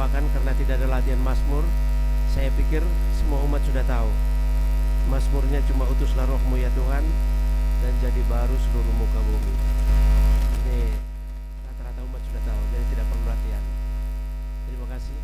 mengecewakan karena tidak ada latihan Mazmur. Saya pikir semua umat sudah tahu. Mazmurnya cuma utuslah rohmu ya Tuhan dan jadi baru seluruh muka bumi. Ini rata-rata umat sudah tahu, jadi tidak perlu latihan. Terima kasih.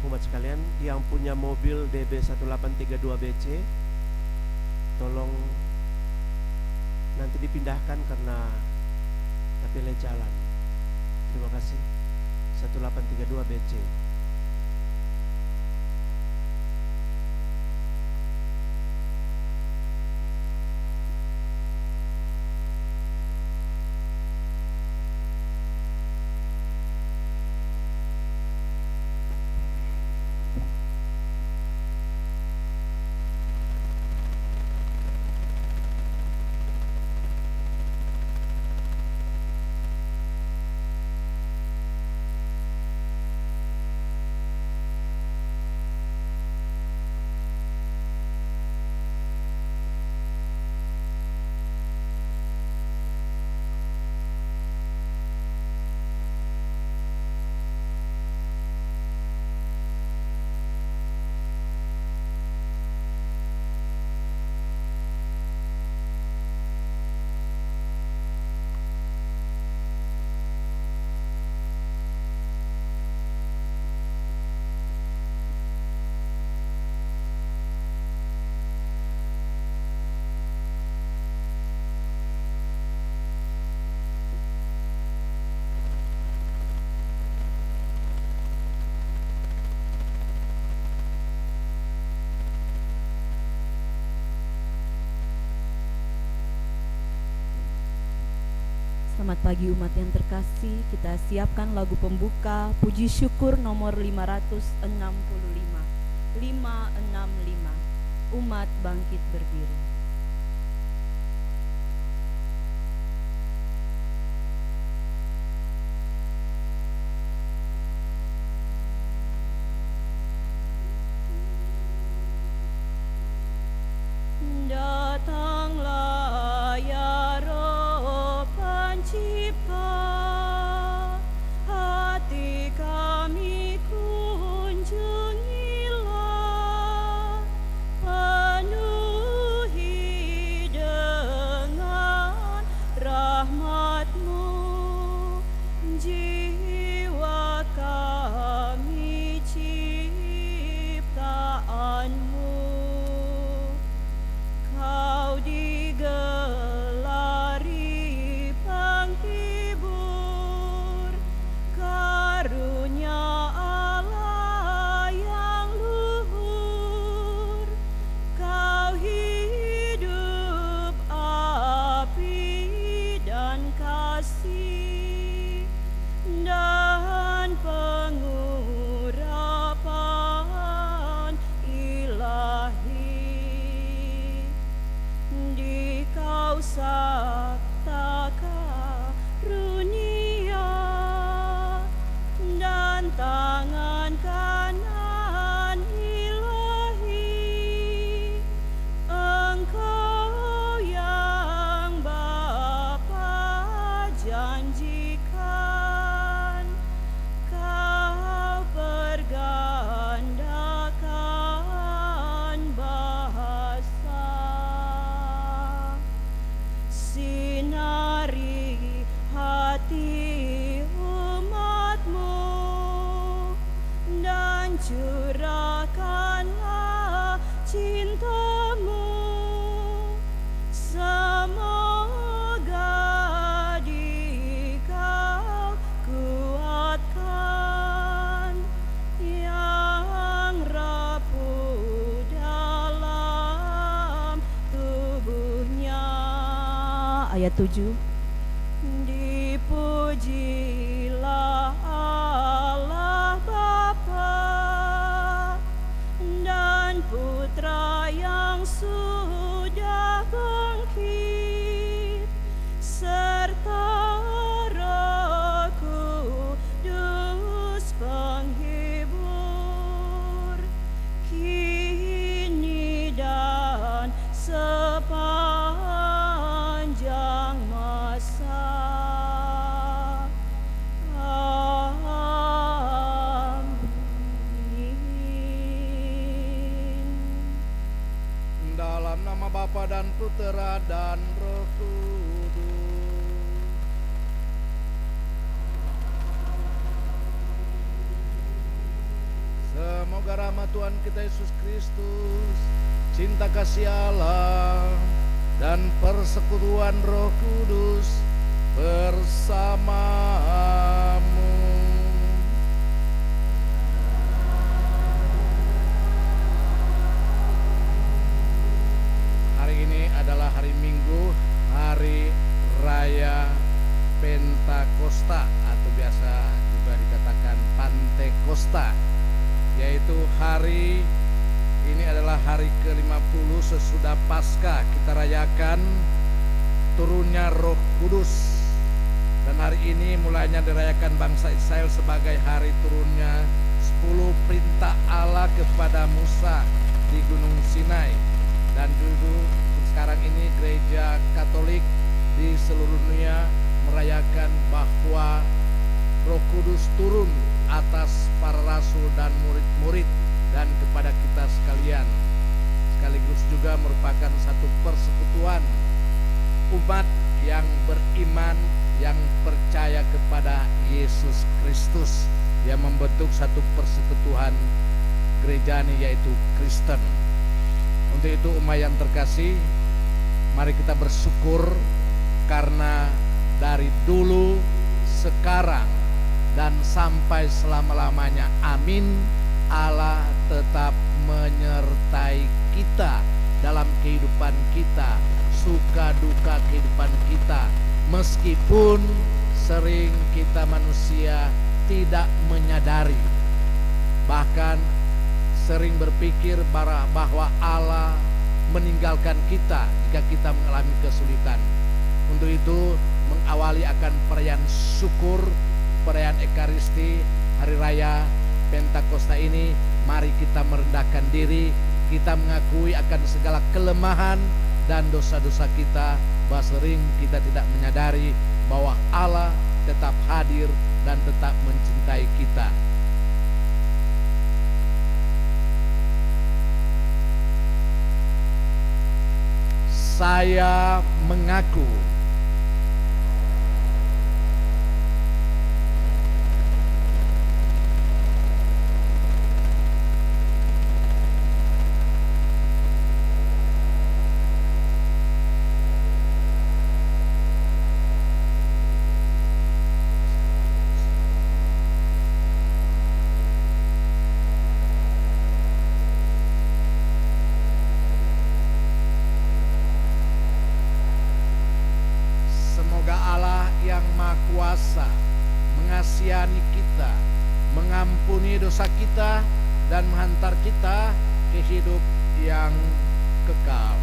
Umat sekalian yang punya mobil DB1832BC, tolong nanti dipindahkan karena terpilih jalan. Terima kasih. 1832BC. Selamat pagi umat yang terkasih, kita siapkan lagu pembuka puji syukur nomor 565. 565. Umat bangkit berdiri. Datanglah ya Roh Pencipta, hati kami kunjungilah, penuhi dengan rahmat-Mu jiwa kami ciptaan-Mu. Kau digelari penghibur, karunia Allah yang luhur. Kau hidup api dan kasih dan pengurapan ilahi. Di Kau sabda karunia dan tangan kanan ilahi, Engkau yang Bapa janjikan, Kau pergandakan bahasa. Sinari hati umat-Mu dan curahkanlah cinta-Mu. Semoga di Kau kuatkan yang rapuh dalam tubuhnya. Ayat 7. Dipujilah Allah Bapa dan Putra yang sudah bangkit, serta Roh Kudus penghibur, kini dan sepanjang masa. Amin. Dalam nama Bapa dan Putera dan Roh Kudus. Semoga rahmat Tuhan kita Yesus Kristus, cinta kasih Allah, dan persekutuan Roh Kudus bersamamu. Hari ini adalah hari Minggu, hari Raya Pentakosta atau biasa juga dikatakan Pantekosta, yaitu hari ini adalah hari ke-50 sesudah Paskah. Kita rayakan turunnya Roh Kudus, dan hari ini mulainya dirayakan bangsa Israel sebagai hari turunnya 10 perintah Allah kepada Musa di Gunung Sinai. Dan dulu sekarang ini gereja Katolik di seluruh dunia merayakan bahwa Roh Kudus turun atas para rasul dan murid-murid dan kepada kita sekalian. Sekaligus juga merupakan satu persekutuan umat yang beriman, yang percaya kepada Yesus Kristus, yang membentuk satu persekutuan gereja ini, yaitu Kristen. Untuk itu umat yang terkasih, mari kita bersyukur karena dari dulu, sekarang, dan sampai selama-lamanya, amin, Allah tetap menyertai kita dalam kehidupan kita, suka duka kehidupan kita, meskipun sering kita manusia tidak menyadari, bahkan sering berpikir bahwa Allah meninggalkan kita jika kita mengalami kesulitan. Untuk itu, mengawali akan perayaan syukur, perayaan Ekaristi, Hari Raya Pentakosta ini, mari kita merendahkan diri, kita mengakui akan segala kelemahan dan dosa-dosa kita, bahwa sering kita tidak menyadari bahwa Allah tetap hadir dan tetap mencintai kita. Saya mengaku yang Maha Kuasa mengasihani kita, mengampuni dosa kita, dan menghantar kita ke hidup yang kekal.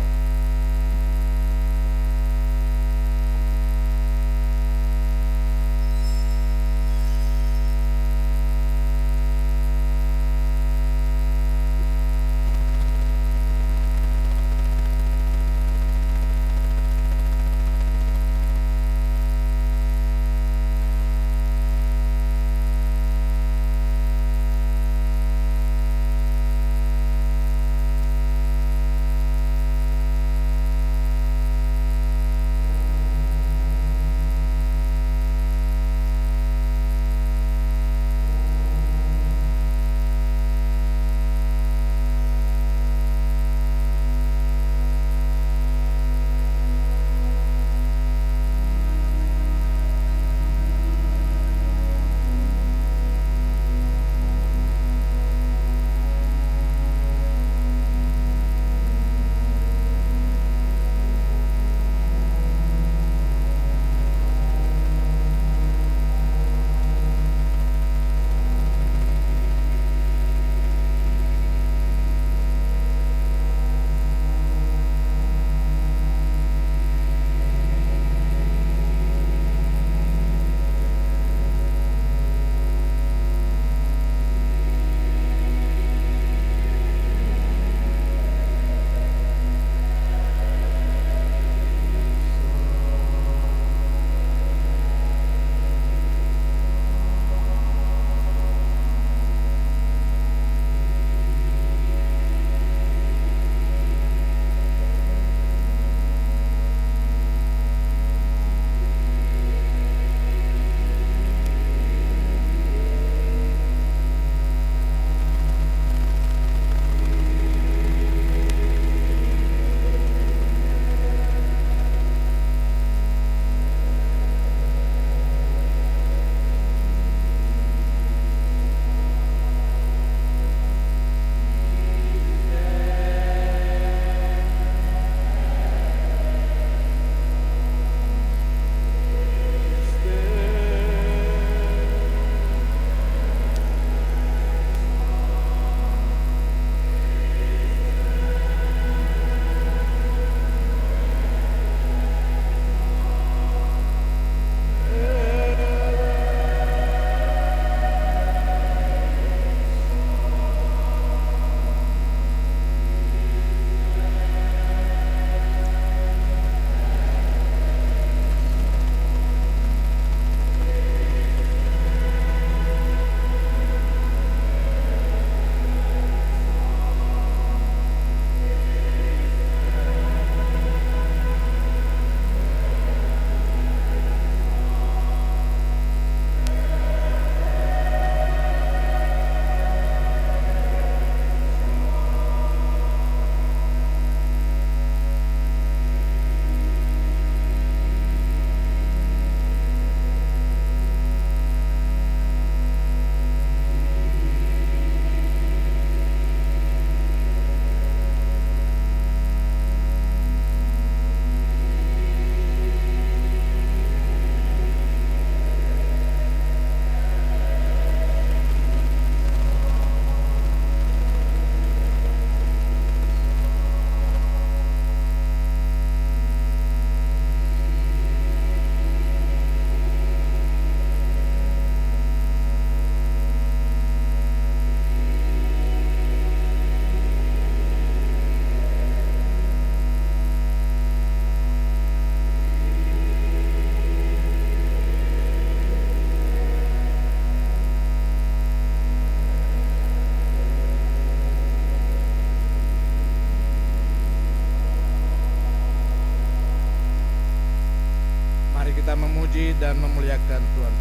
Pujikan Tuhan.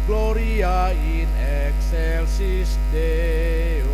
Gloria in excelsis Deo.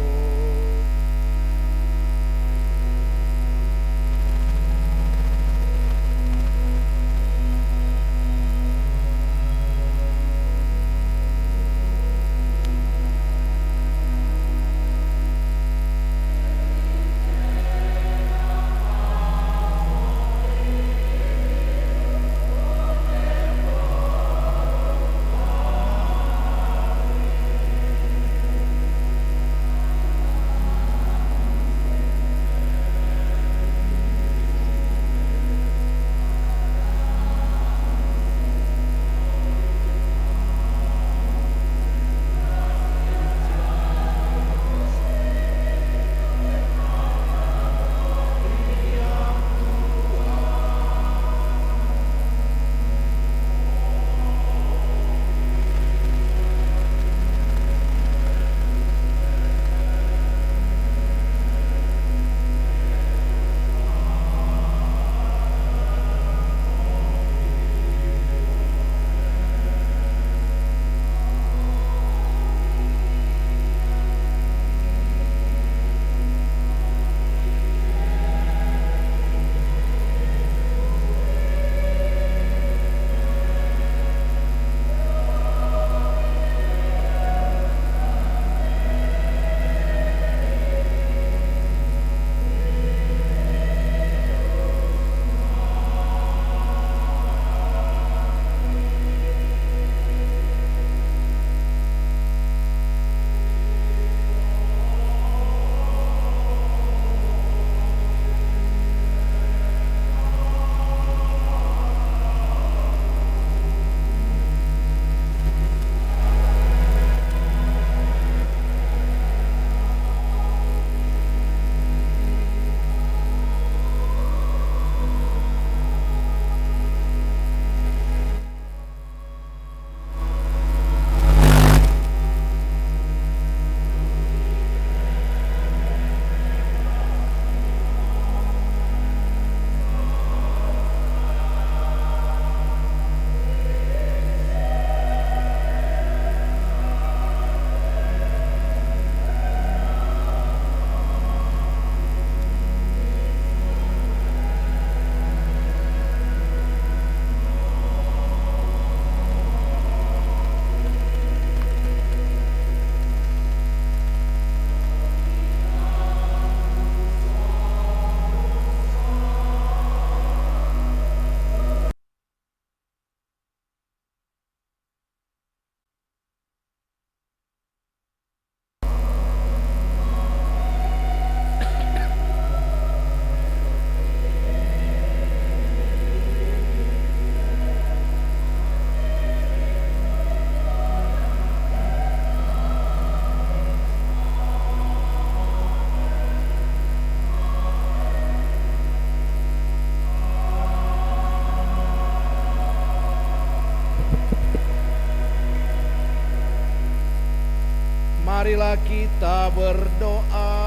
Marilah kita berdoa.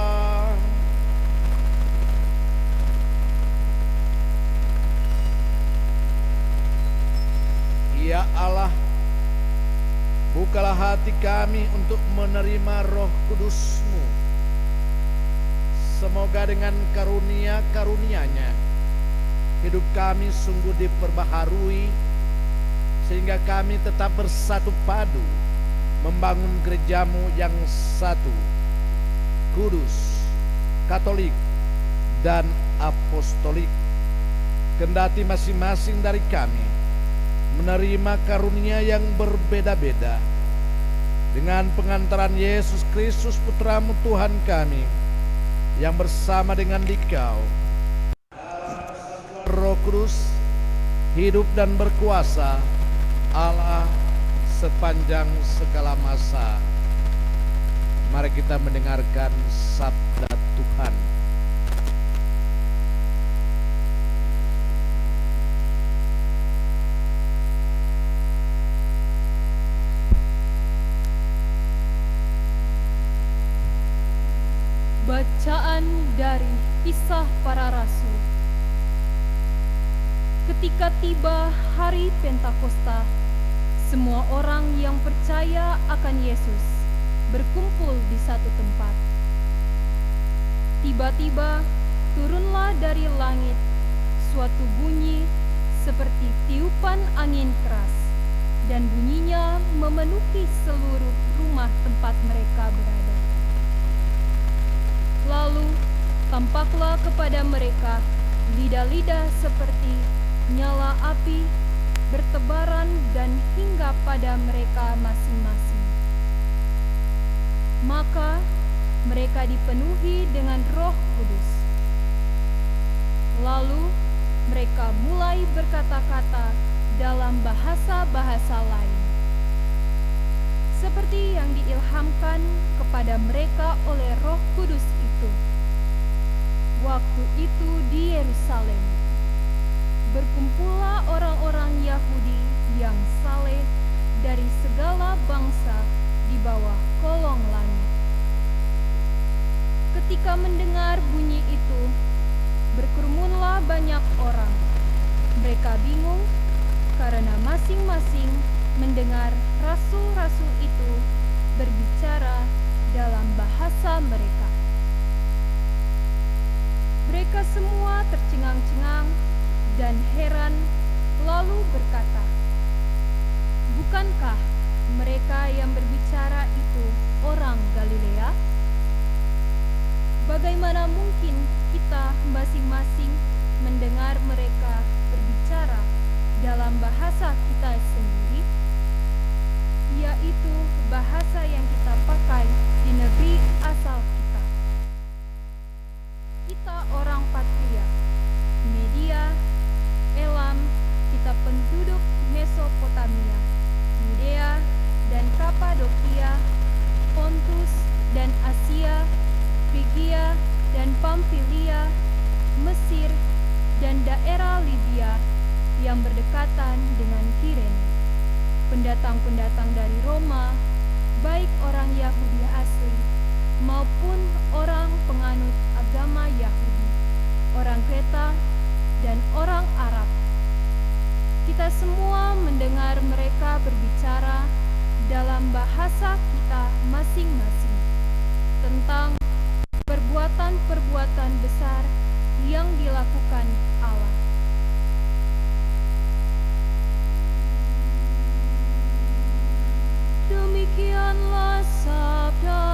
Ya Allah, bukalah hati kami untuk menerima Roh Kudus-Mu. Semoga dengan karunia-karunia-Nya hidup kami sungguh diperbaharui, sehingga kami tetap bersatu padu membangun gereja-Mu yang satu, kudus, katolik, dan apostolik. Kendati masing-masing dari kami menerima karunia yang berbeda-beda, dengan pengantaran Yesus Kristus Putra-Mu Tuhan kami, yang bersama dengan Dikau, Roh Kudus, hidup dan berkuasa Allah sepanjang segala masa. Mari kita mendengarkan sabda Tuhan. Bacaan dari Kisah Para Rasul. Ketika tiba hari Pentakosta, Semua orang yang percaya akan Yesus berkumpul di satu tempat. Tiba-tiba turunlah dari langit suatu bunyi seperti tiupan angin keras, dan bunyinya memenuhi seluruh rumah tempat mereka berada. Lalu tampaklah kepada mereka lidah-lidah seperti nyala api bertebaran dan hingga pada mereka masing-masing. Maka mereka dipenuhi dengan Roh Kudus. Lalu mereka mulai berkata-kata dalam bahasa-bahasa lain, seperti yang diilhamkan kepada mereka oleh Roh Kudus itu. Waktu itu di Yerusalem berkumpullah orang-orang Yahudi yang saleh dari segala bangsa di bawah kolong langit. Ketika mendengar bunyi itu, berkerumunlah banyak orang. Mereka bingung karena masing-masing mendengar rasul-rasul itu berbicara dalam bahasa mereka. Mereka semua tercengang-cengang dan heran, lalu berkata, "Bukankah mereka yang berbicara itu orang Galilea? Bagaimana mungkin kita masing-masing mendengar mereka berbicara dalam bahasa kita sendiri, yaitu bahasa yang kita pakai di negeri asal kita? Kita orang Patria, Media, Elam, kita penduduk Mesopotamia, Yudea dan Kapadokia, Pontus dan Asia, Frigia dan Pamfilia, Mesir dan daerah Libya yang berdekatan dengan Kirene, pendatang-pendatang dari Roma, baik orang Yahudi asli maupun orang penganut agama Yahudi, orang Kreta dan orang Arab. Kita semua mendengar mereka berbicara dalam bahasa kita masing-masing tentang perbuatan-perbuatan besar yang dilakukan Allah. Demikianlah sabda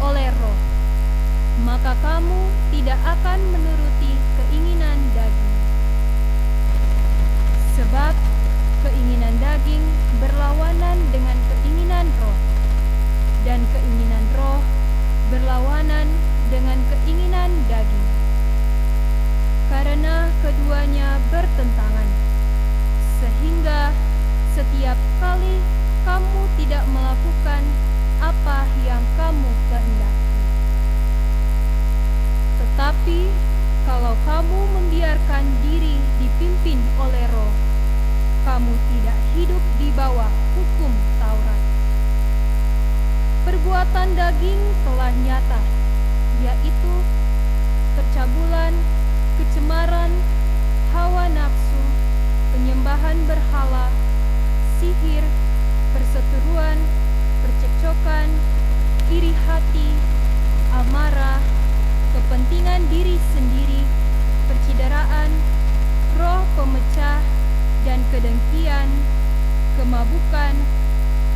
oleh Roh, maka kamu tidak akan menuruti keinginan daging. Sebab keinginan daging berlawanan dengan keinginan Roh, dan keinginan Roh berlawanan dengan keinginan daging. Karena keduanya bertentangan, sehingga setiap kali kamu tidak melakukan apa yang kamu kehendaki. Tetapi kalau kamu membiarkan diri dipimpin oleh Roh, kamu tidak hidup di bawah hukum Taurat. Perbuatan daging telah nyata, yaitu percabulan, kecemaran, hawa nafsu, penyembahan berhala, sihir, perseteruan, percekcokan, iri hati, amarah, kepentingan diri sendiri, percideraan, roh pemecah, dan kedengkian, kemabukan,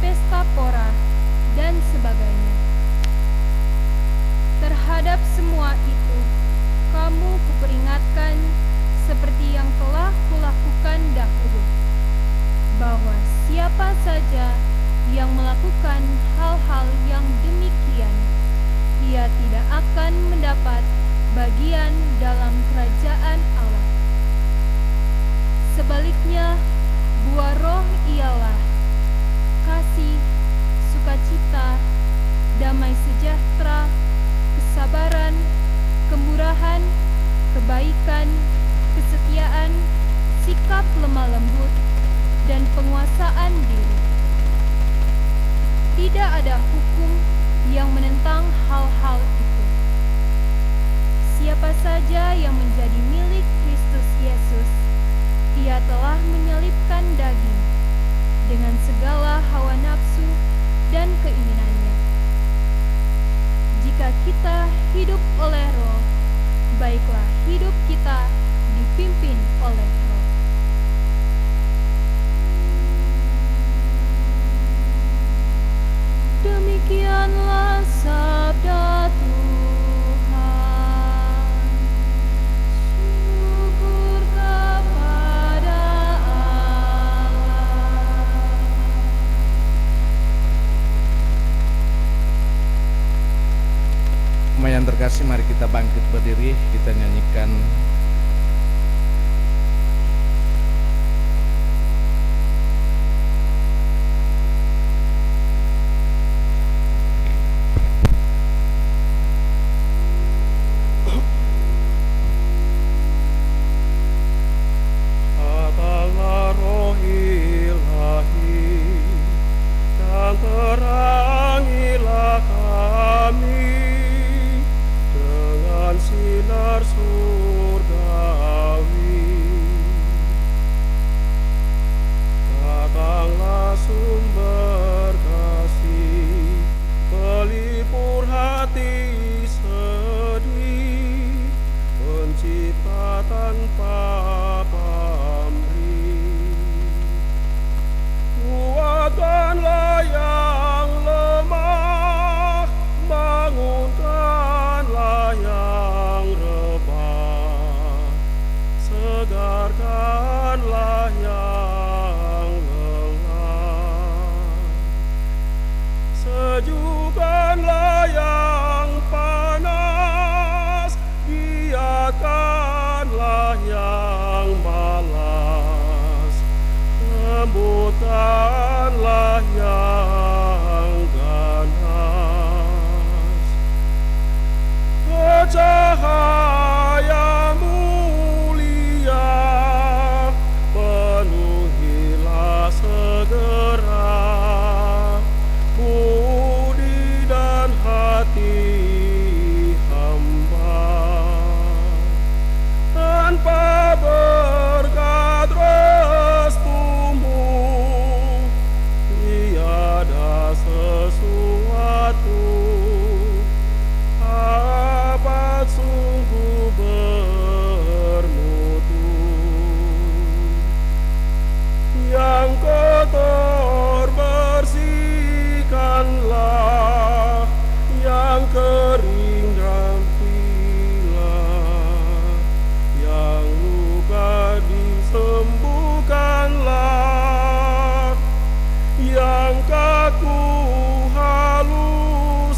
pesta pora, dan sebagainya. Terhadap semua itu, kamu kuperingatkan seperti yang telah kulakukan dahulu, bahwa siapa saja yang melakukan hal-hal yang demikian, ia tidak akan mendapat bagian dalam kerajaan Allah. Sebaliknya, buah roh ialah kasih, sukacita, damai sejahtera, kesabaran, kemurahan, kebaikan, kesetiaan, sikap lemah lembut, dan penguasaan diri. Tidak ada hukum yang menentang hal-hal itu. Siapa saja yang menjadi milik Kristus Yesus, ia telah menyelipkan daging dengan segala hawa nafsu dan keinginannya. Jika kita hidup oleh Roh, baiklah hidup kita dipimpin oleh Roh. Demikianlah sabda Tuhan. Syukur kepada Allah. Yang terkasih, mari kita bangkit berdiri, kita nyanyikan Datanglah Roh Ilahi dan terangilah kami dengan sinar surgawi. Datanglah sumber kasih, pelipur hati sedih, pencipta tanpa pamrih. Kuatkanlah yang lemah, bangunkanlah yang rebah, segarkanlah yang lelah, sejukkanlah yang panas, giatkanlah yang malas, lembutkanlah yang ganas. Cahaya mulia, penuhilah segera budi dan hati aku haluskanlah,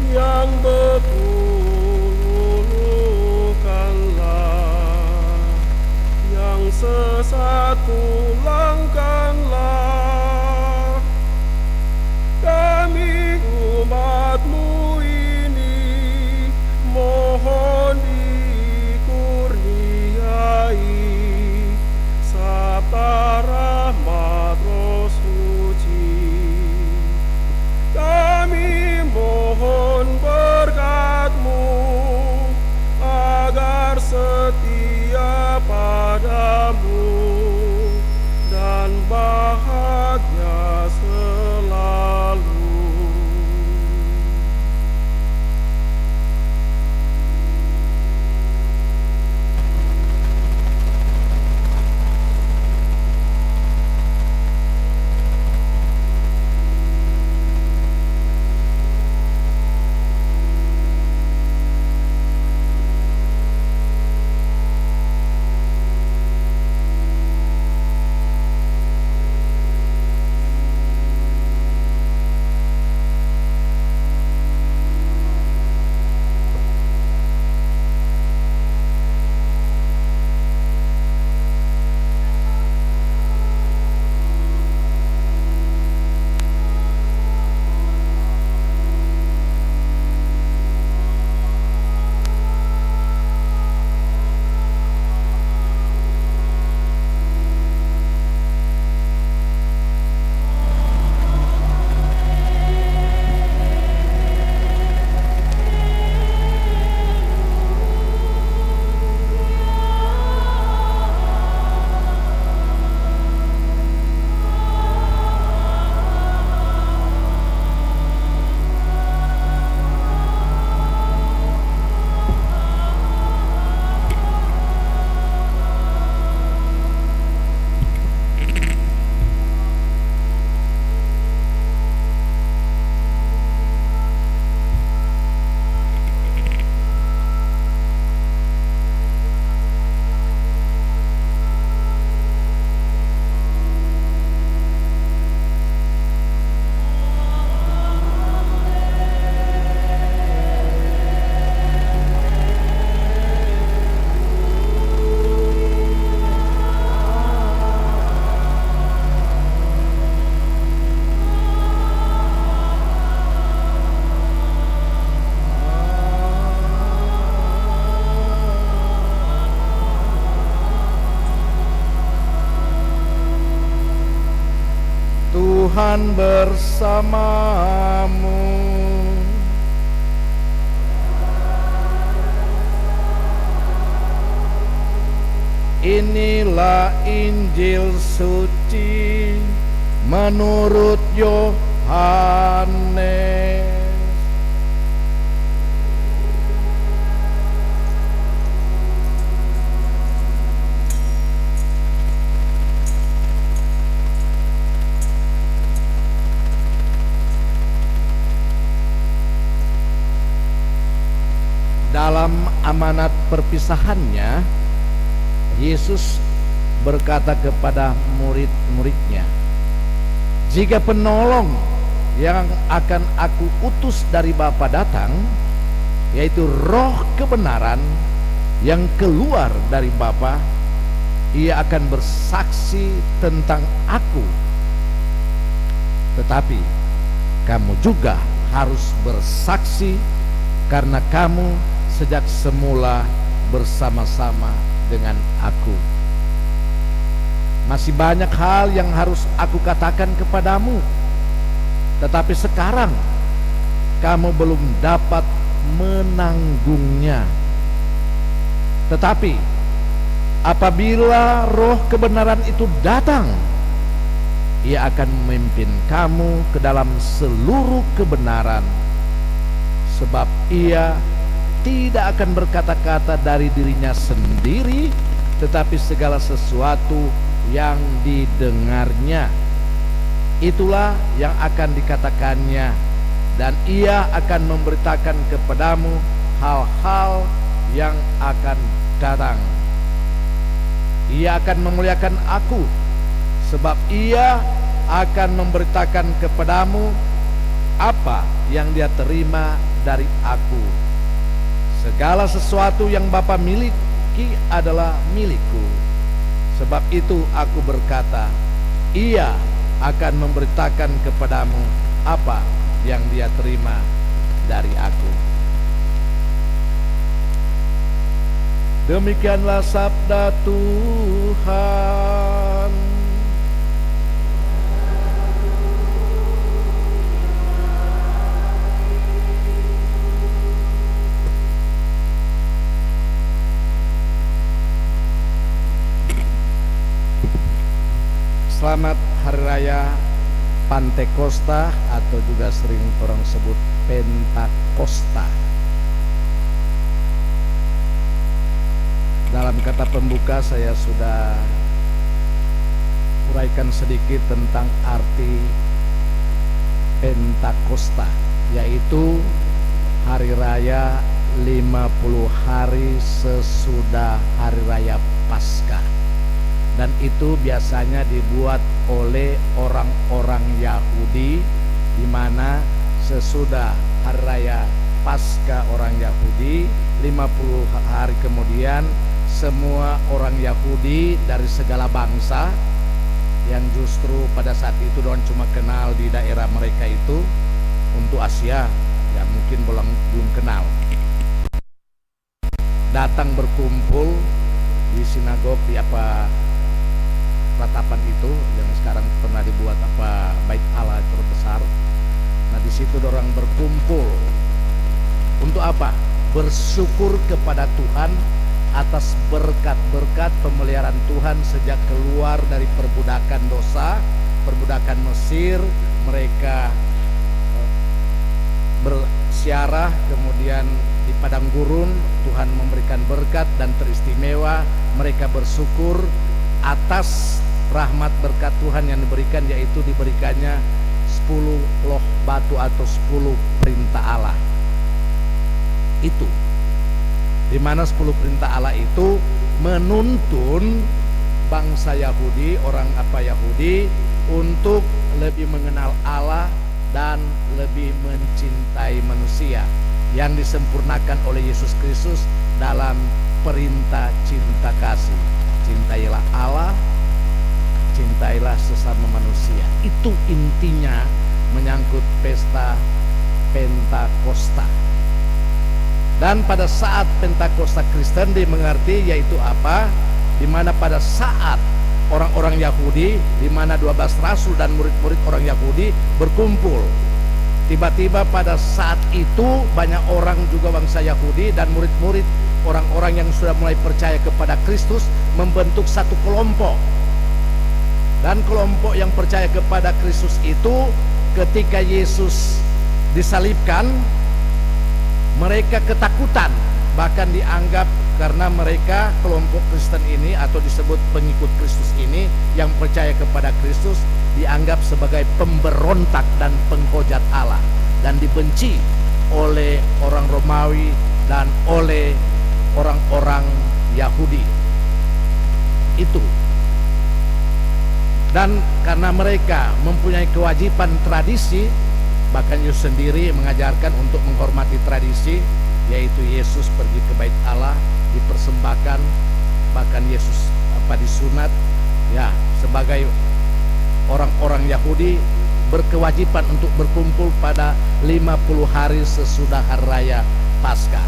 yang betul ulurkanlah, yang sesat pulangkanlah. Kami umat-Mu ini mohon dikurniai sabda rahmat Roh Suci. Kami mohon berkat-Mu agar setia padamu dan bahagia selalu. Tuhan bersamamu. Inilah Injil suci menurut Yohanes. Dalam amanat perpisahannya, Yesus berkata kepada murid-muridnya, "Jika penolong yang akan aku utus dari Bapa datang, yaitu Roh kebenaran yang keluar dari Bapa, ia akan bersaksi tentang aku. Tetapi kamu juga harus bersaksi, karena kamu sejak semula bersama-sama dengan aku. Masih banyak hal yang harus aku katakan kepadamu, tetapi sekarang kamu belum dapat menanggungnya. Tetapi apabila Roh kebenaran itu datang, ia akan memimpin kamu ke dalam seluruh kebenaran, sebab ia tidak akan berkata-kata dari dirinya sendiri, tetapi segala sesuatu yang didengarnya, itulah yang akan dikatakannya, dan ia akan memberitakan kepadamu hal-hal yang akan datang. Ia akan memuliakan aku, sebab ia akan memberitakan kepadamu apa yang dia terima dari aku. Segala sesuatu yang Bapa miliki adalah milikku. Sebab itu aku berkata, ia akan memberitakan kepadamu apa yang dia terima dari aku. Demikianlah sabda Tuhan. Selamat Hari Raya Pantekosta atau juga sering orang sebut Pentakosta. Dalam kata pembuka saya sudah uraikan sedikit tentang arti Pentakosta, yaitu hari raya 50 hari sesudah hari raya Paskah. Dan itu biasanya dibuat oleh orang-orang Yahudi, di mana sesudah hari raya Paskah orang Yahudi 50 hari kemudian semua orang Yahudi dari segala bangsa yang justru pada saat itu doang cuma kenal di daerah mereka itu, untuk Asia ya mungkin belum kenal, datang berkumpul di sinagog di ratapan itu yang sekarang pernah dibuat Bait Allah terbesar. Nah di situ orang berkumpul untuk apa? Bersyukur kepada Tuhan atas berkat-berkat pemeliharaan Tuhan sejak keluar dari perbudakan dosa, perbudakan Mesir. Mereka bersiarah, kemudian di padang gurun Tuhan memberikan berkat dan teristimewa. Mereka bersyukur atas rahmat berkat Tuhan yang diberikan, yaitu diberikannya 10 loh batu atau 10 perintah Allah. Itu di mana 10 perintah Allah itu menuntun bangsa Yahudi, orang Yahudi untuk lebih mengenal Allah dan lebih mencintai manusia, yang disempurnakan oleh Yesus Kristus dalam perintah cinta kasih. Cintailah Allah, cintailah sesama manusia. Itu intinya menyangkut pesta Pentakosta. Dan pada saat Pentakosta Kristen dimengerti yaitu apa? Di mana pada saat orang-orang Yahudi, di mana 12 rasul dan murid-murid orang Yahudi berkumpul. Tiba-tiba pada saat itu banyak orang juga bangsa Yahudi dan murid-murid, orang-orang yang sudah mulai percaya kepada Kristus, membentuk satu kelompok. Dan kelompok yang percaya kepada Kristus itu ketika Yesus disalibkan, mereka ketakutan, bahkan dianggap karena mereka kelompok Kristen ini atau disebut pengikut Kristus ini yang percaya kepada Kristus dianggap sebagai pemberontak dan penghujat Allah dan dibenci oleh orang Romawi dan oleh orang-orang Yahudi. Itu. Dan karena mereka mempunyai kewajiban tradisi, bahkan Yesus sendiri mengajarkan untuk menghormati tradisi, yaitu Yesus pergi ke Bait Allah dipersembahkan, bahkan Yesus disunat, ya, sebagai orang-orang Yahudi berkewajiban untuk berkumpul pada 50 hari sesudah hari raya Paskah.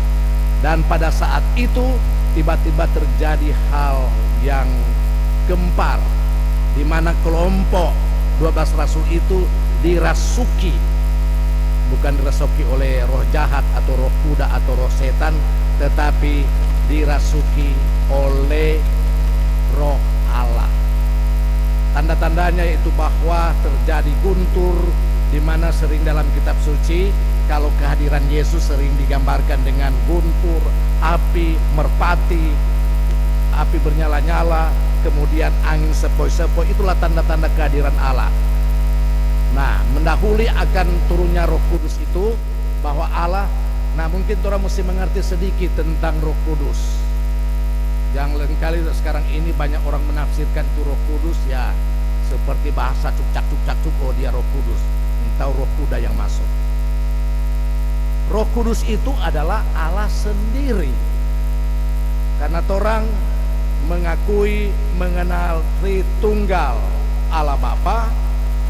Dan pada saat itu tiba-tiba terjadi hal yang gempar, di mana kelompok 12 rasul itu dirasuki, bukan dirasuki oleh roh jahat atau roh kuda atau roh setan, tetapi dirasuki oleh roh Allah. Tanda-tandanya itu bahwa terjadi guntur, di mana sering dalam kitab suci kalau kehadiran Yesus sering digambarkan dengan guntur, api, merpati, api bernyala-nyala, kemudian angin sepoi-sepoi. Itulah tanda-tanda kehadiran Allah. Nah, mendahului akan turunnya Roh Kudus itu, bahwa Allah, nah mungkin orang mesti mengerti sedikit tentang Roh Kudus. Yang lain kali sekarang ini banyak orang menafsirkan itu Roh Kudus, ya Seperti bahasa cuk-cak, oh dia Roh Kudus. Entah Roh Kuda yang masuk. Roh Kudus itu adalah Allah sendiri. Karena orang mengakui mengenal Tritunggal, Allah Bapa,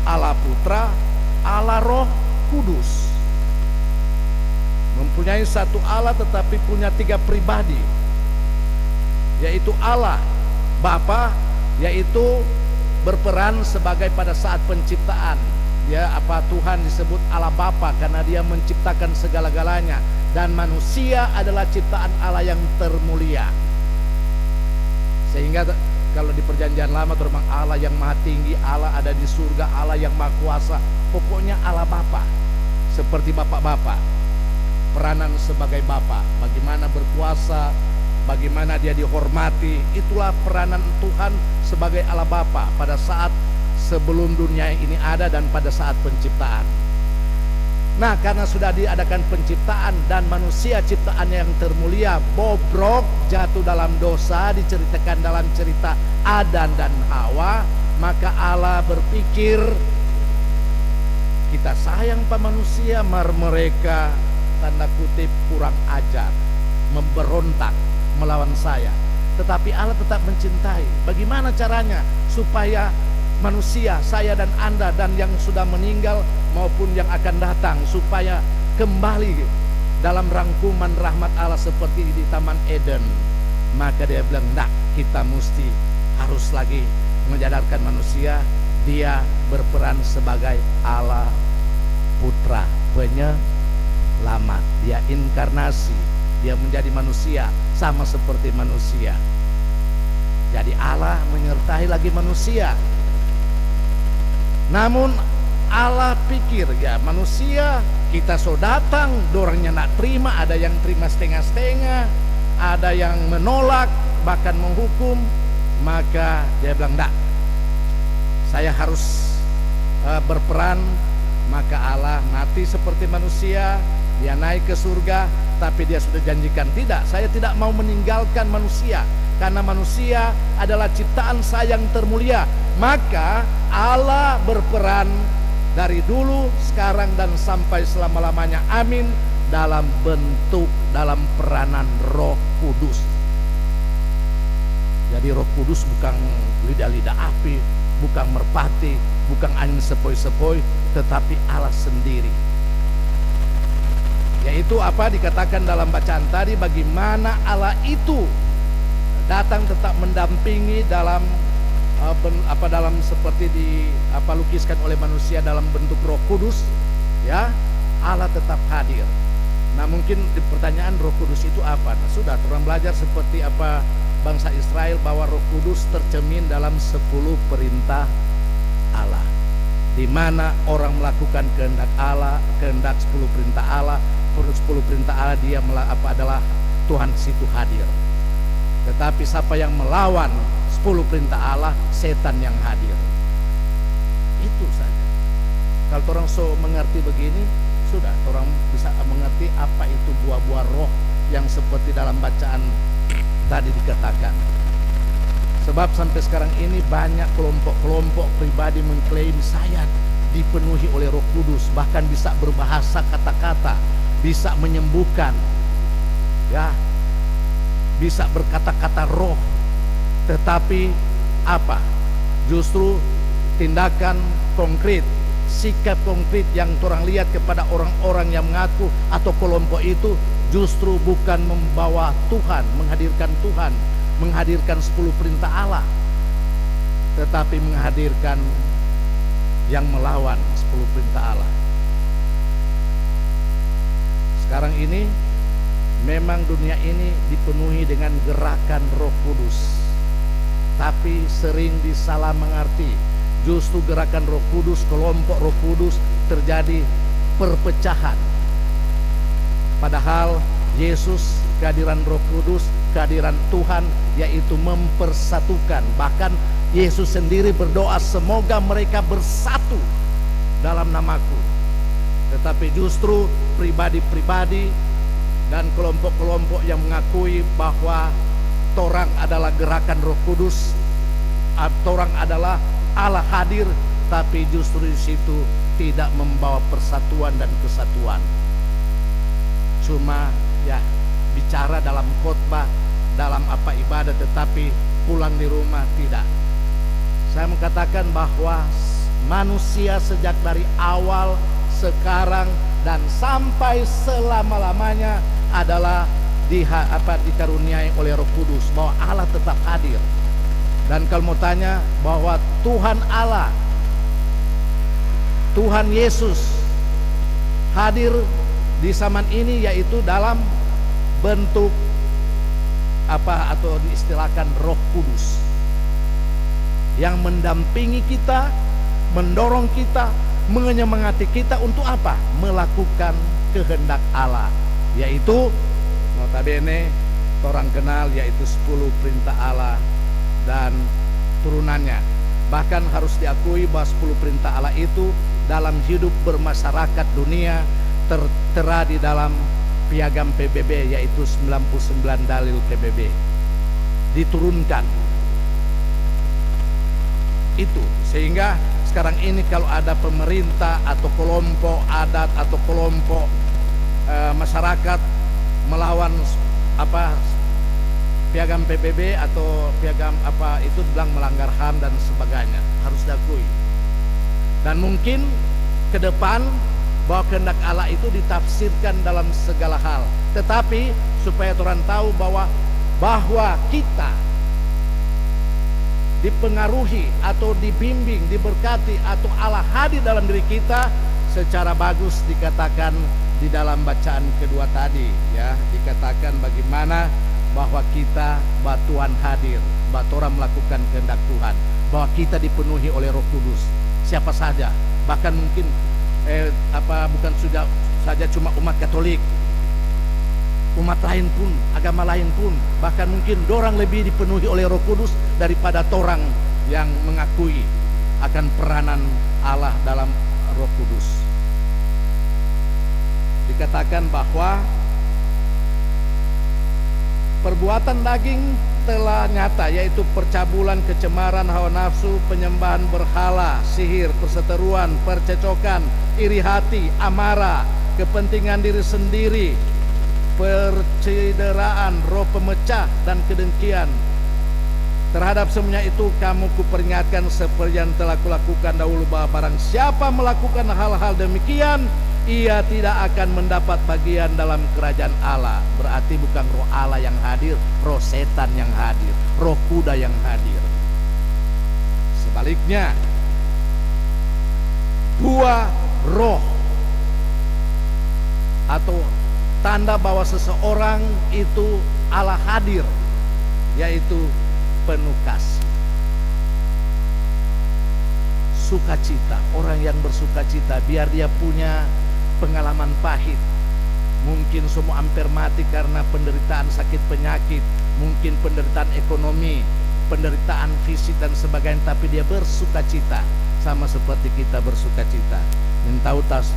Allah Putra, Allah Roh Kudus. Mempunyai satu Allah tetapi punya 3 pribadi, yaitu Allah Bapa, yaitu berperan sebagai pada saat penciptaan. Tuhan disebut Allah Bapa karena dia menciptakan segala-galanya, dan manusia adalah ciptaan Allah yang termulia. Sehingga kalau di perjanjian lama terutama Allah yang maha tinggi, Allah ada di surga, Allah yang maha kuasa, pokoknya Allah Bapa. Seperti bapak-bapak, peranan sebagai bapak, bagaimana berkuasa, bagaimana dia dihormati, itulah peranan Tuhan sebagai Allah Bapa pada saat sebelum dunia ini ada dan pada saat penciptaan. Nah, karena sudah diadakan penciptaan dan manusia ciptaannya yang termulia bobrok, jatuh dalam dosa, diceritakan dalam cerita Adam dan Hawa, maka Allah berpikir, kita sayang pak manusia, mereka tanda kutip kurang ajar, memberontak melawan saya. Tetapi Allah tetap mencintai. Bagaimana caranya supaya manusia, saya dan Anda dan yang sudah meninggal maupun yang akan datang, supaya kembali dalam rangkuman rahmat Allah seperti di Taman Eden? Maka dia bilang, nah, kita mesti harus lagi menyadarkan manusia, dia berperan sebagai Allah Putra penyelamat. Dia inkarnasi, dia menjadi manusia sama seperti manusia. Jadi Allah menyertai lagi manusia. Namun Allah pikir, ya manusia kita sudah datang, dorangnya nak terima, ada yang terima setengah-setengah, ada yang menolak bahkan menghukum. Maka dia bilang, enggak, saya harus berperan. Maka Allah mati seperti manusia, dia naik ke surga, tapi dia sudah janjikan, tidak, saya tidak mau meninggalkan manusia, karena manusia adalah ciptaan saya yang termulia. Maka Allah berperan dari dulu, sekarang, dan sampai selama-lamanya, amin, dalam bentuk, dalam peranan Roh Kudus. Jadi Roh Kudus bukan lidah-lidah api, bukan merpati, bukan angin sepoi-sepoi, tetapi Allah sendiri. Yaitu apa dikatakan dalam bacaan tadi, bagaimana Allah itu datang tetap mendampingi dalam dalam seperti lukiskan oleh manusia dalam bentuk Roh Kudus, ya, Allah tetap hadir. Nah, mungkin pertanyaan Roh Kudus itu apa? Nah, sudah orang belajar seperti apa bangsa Israel bahwa Roh Kudus tercermin dalam 10 perintah Allah, di mana orang melakukan kehendak Allah, kehendak 10 perintah Allah, 10 perintah Allah, dia adalah Tuhan situ hadir. Tetapi siapa yang melawan 10 perintah Allah, setan yang hadir. Itu saja. Kalau orang mengerti begini, sudah orang bisa mengerti apa itu buah-buah roh yang seperti dalam bacaan tadi dikatakan. Sebab sampai sekarang ini banyak kelompok-kelompok pribadi mengklaim saya dipenuhi oleh Roh Kudus, bahkan bisa berbahasa kata-kata, bisa menyembuhkan, ya, bisa berkata-kata roh. Tetapi apa? Justru tindakan konkret, sikap konkret yang orang lihat kepada orang-orang yang mengaku atau kelompok itu justru bukan membawa Tuhan, menghadirkan 10 perintah Allah, tetapi menghadirkan yang melawan 10 perintah Allah. Sekarang ini memang dunia ini dipenuhi dengan gerakan Roh Kudus, tapi sering disalah mengerti. Justru gerakan Roh Kudus, kelompok Roh Kudus, terjadi perpecahan. Padahal Yesus, kehadiran Roh Kudus, kehadiran Tuhan, yaitu mempersatukan. Bahkan Yesus sendiri berdoa, semoga mereka bersatu dalam namaku. Tetapi justru pribadi-pribadi dan kelompok-kelompok yang mengakui bahwa torang adalah gerakan Roh Kudus, torang adalah Allah hadir, tapi justru di situ tidak membawa persatuan dan kesatuan. Cuma ya bicara dalam khotbah, dalam apa ibadah, tetapi pulang di rumah tidak. Saya mengatakan bahwa manusia sejak dari awal, sekarang, dan sampai selama-lamanya adalah dikaruniai oleh Roh Kudus, bahwa Allah tetap hadir. Dan kalau mau tanya bahwa Tuhan Allah, Tuhan Yesus hadir di zaman ini, yaitu dalam bentuk atau diistilahkan Roh Kudus yang mendampingi kita, mendorong kita, menyemangati kita untuk apa? Melakukan kehendak Allah, yaitu notabene orang kenal, yaitu 10 perintah Allah dan turunannya. Bahkan harus diakui bahwa 10 perintah Allah itu dalam hidup bermasyarakat dunia tertera di dalam piagam PBB, yaitu 99 dalil PBB diturunkan. Itu sehingga sekarang ini kalau ada pemerintah atau kelompok adat atau kelompok masyarakat melawan piagam PBB atau piagam itu bilang melanggar HAM dan sebagainya, harus diakui. Dan mungkin ke depan bahwa kehendak Allah itu ditafsirkan dalam segala hal, tetapi supaya orang tahu bahwa kita dipengaruhi atau dibimbing, diberkati, atau Allah hadir dalam diri kita, secara bagus dikatakan di dalam bacaan kedua tadi, ya, dikatakan bagaimana bahwa kita, bahwa Tuhan hadir, bahwa orang melakukan kehendak Tuhan, bahwa kita dipenuhi oleh Roh Kudus. Siapa saja, bahkan mungkin bukan sudah saja cuma umat Katolik, umat lain pun, agama lain pun, bahkan mungkin dorang lebih dipenuhi oleh Roh Kudus daripada orang yang mengakui akan peranan Allah dalam Roh Kudus. Dikatakan bahwa perbuatan daging telah nyata, yaitu percabulan, kecemaran, hawa nafsu, penyembahan berhala, sihir, perseteruan, percecokan, iri hati, amarah, kepentingan diri sendiri, percederaan, roh pemecah, dan kedengkian. Terhadap semuanya itu kamu kuperingatkan seperti yang telah kulakukan dahulu, bahwa barang siapa melakukan hal-hal demikian, ia tidak akan mendapat bagian dalam kerajaan Allah. Berarti bukan roh Allah yang hadir, roh setan yang hadir, roh kuda yang hadir. Sebaliknya, dua roh atau tanda bahwa seseorang itu Allah hadir, yaitu penuh kasih, sukacita. Orang yang bersukacita, biar dia punya pengalaman pahit, mungkin semua hampir mati karena penderitaan sakit penyakit, mungkin penderitaan ekonomi, penderitaan fisik dan sebagainya, tapi dia bersukacita, sama seperti kita bersukacita. Dan tahu tas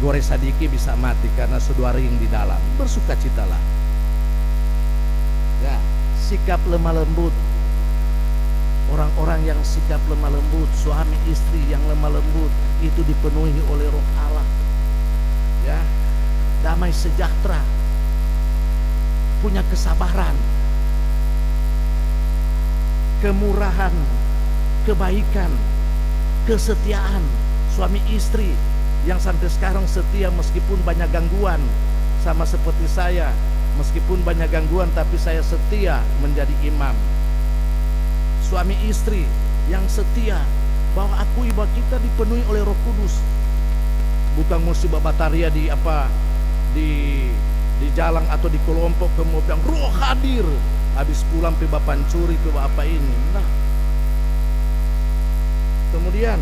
Gore Sadiki bisa mati karena sedua ring di dalam, bersukacitalah. Ya, sikap lemah lembut. Orang-orang yang sikap lemah lembut, suami istri yang lemah lembut, itu dipenuhi oleh Roh Allah. Ya, damai sejahtera, punya kesabaran, kemurahan, kebaikan, kesetiaan. Suami istri yang sampai sekarang setia meskipun banyak gangguan, sama seperti saya, meskipun banyak gangguan tapi saya setia menjadi imam. Suami istri yang setia, bahwa akui bahwa kita dipenuhi oleh Roh Kudus. Bukan mesti babataria di jalan atau di kelompok kemudian roh hadir, habis pulang pe pancuri ke apa ini. Nah, kemudian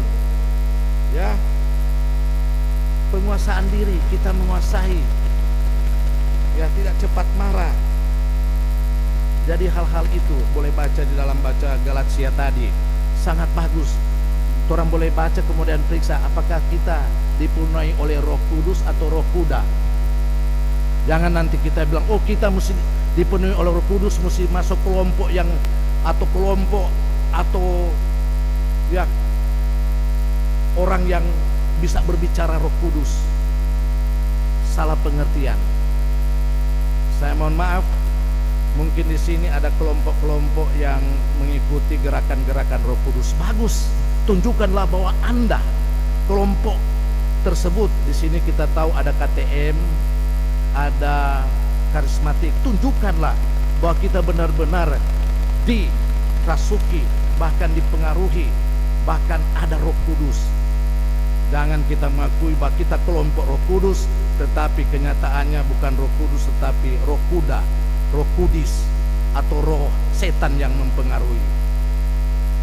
ya, penguasaan diri, kita menguasai, ya, tidak cepat marah. Jadi hal-hal itu boleh baca di dalam baca Galatia tadi, sangat bagus. Orang boleh baca kemudian periksa apakah kita dipenuhi oleh Roh Kudus atau roh kuda. Jangan nanti kita bilang, oh kita mesti dipenuhi oleh Roh Kudus, mesti masuk kelompok yang atau ya orang yang bisa berbicara Roh Kudus. Salah pengertian. Saya mohon maaf, mungkin di sini ada kelompok-kelompok yang mengikuti gerakan-gerakan Roh Kudus. Bagus, tunjukkanlah bahwa Anda kelompok tersebut. Di sini kita tahu ada KTM, ada karismatik. Tunjukkanlah bahwa kita benar-benar dirasuki, bahkan dipengaruhi, bahkan ada Roh Kudus. Jangan kita mengakui bahwa kita kelompok Roh Kudus, tetapi kenyataannya bukan Roh Kudus, tetapi roh kuda, roh kudis, atau roh setan yang mempengaruhi.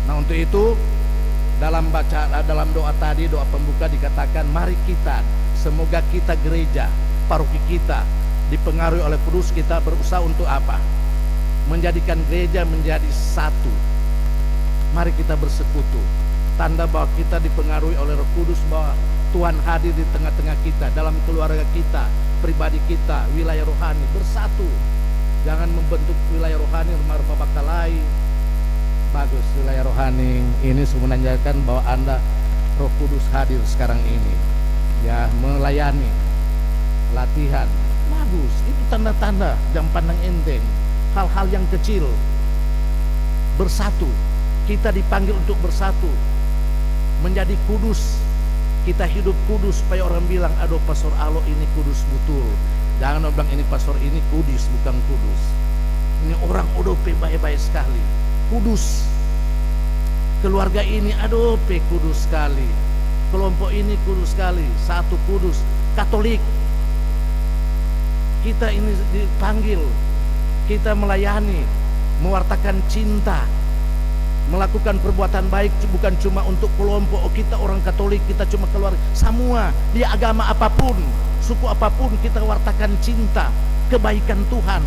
Nah, untuk itu dalam doa tadi, doa pembuka dikatakan, mari kita, semoga kita gereja, paroki kita dipengaruhi oleh Kudus. Kita berusaha untuk apa? Menjadikan gereja menjadi satu. Mari kita bersekutu. Tanda bahwa kita dipengaruhi oleh Roh Kudus, bahwa Tuhan hadir di tengah-tengah kita, dalam keluarga kita, pribadi kita, wilayah rohani, bersatu. Jangan membentuk wilayah rohani rumah-rumah bakalai. Bagus, wilayah rohani ini menandakan bahwa Anda Roh Kudus hadir sekarang ini, ya, melayani, latihan. Bagus, itu tanda-tanda, jangan pandang enteng hal-hal yang kecil. Bersatu, kita dipanggil untuk bersatu, menjadi kudus. Kita hidup kudus supaya orang bilang, aduh Pastor Alo ini kudus betul. Jangan bilang ini pastor ini kudus, bukan kudus. Ini orang aduh baik-baik sekali, kudus. Keluarga ini aduh kudus sekali. Kelompok ini kudus sekali, satu kudus. Katolik, kita ini dipanggil, kita melayani, mewartakan cinta, melakukan perbuatan baik, bukan cuma untuk kelompok. Oh, kita orang Katolik, kita cuma keluarga. Semua, dia agama apapun, suku apapun, kita wartakan cinta, kebaikan Tuhan,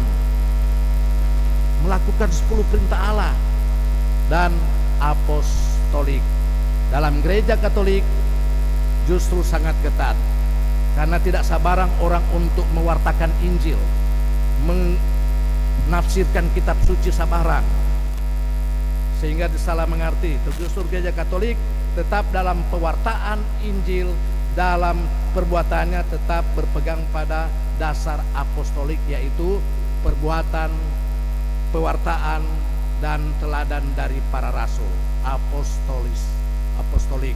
melakukan 10 perintah Allah dan apostolik. Dalam gereja Katolik justru sangat ketat, karena tidak sabarang orang untuk mewartakan Injil, menafsirkan kitab suci sabarang, sehingga disalah mengerti. Justru gereja Katolik tetap dalam pewartaan Injil, dalam perbuatannya tetap berpegang pada dasar apostolik, yaitu perbuatan, pewartaan, dan teladan dari para rasul. Apostolik,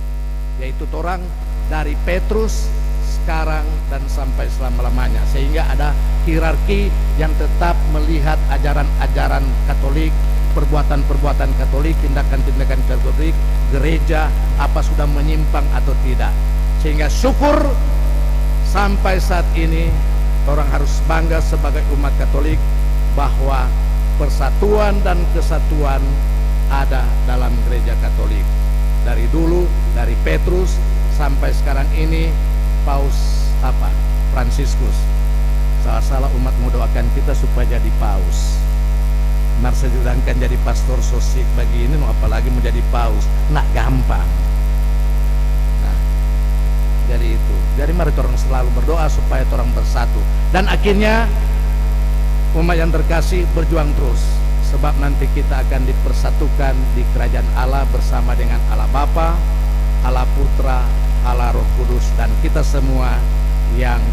yaitu orang dari Petrus sekarang dan sampai selama-lamanya, sehingga ada hierarki yang tetap melihat ajaran-ajaran Katolik, perbuatan-perbuatan Katolik, tindakan-tindakan Katolik, gereja apa sudah menyimpang atau tidak. Sehingga syukur sampai saat ini orang harus bangga sebagai umat Katolik bahwa persatuan dan kesatuan ada dalam gereja Katolik. Dari dulu, dari Petrus sampai sekarang ini Paus Fransiskus. Salah-salah umat mendoakan kita supaya jadi paus. Mari sedangkan jadi pastor sosik begini, apalagi menjadi paus, nak gampang. Nah, jadi itu. Jadi mari orang selalu berdoa supaya orang bersatu. Dan akhirnya umat yang terkasih berjuang terus, sebab nanti kita akan dipersatukan di kerajaan Allah bersama dengan Allah Bapa, Allah Putra, Allah Roh Kudus, dan kita semua yang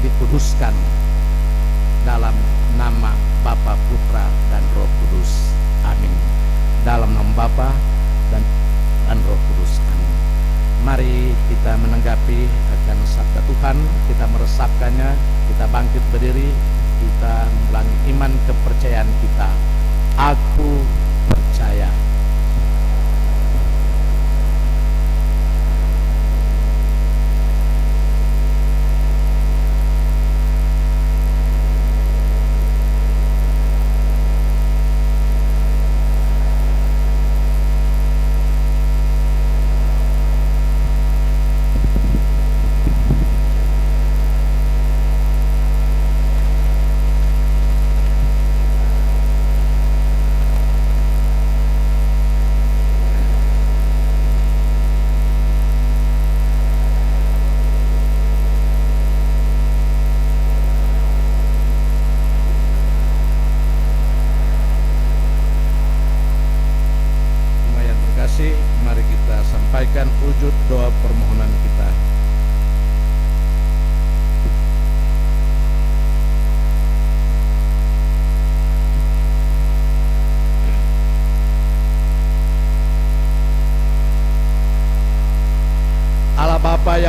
dikuduskan dalam nama Bapa, Putra, dan Roh Kudus. Amin. Dalam nama Bapa dan Roh Kudus. Amin. Mari kita menanggapi akan sabda Tuhan, kita meresapkannya, kita bangkit berdiri, kita mengulangi iman kepercayaan kita. Aku percaya.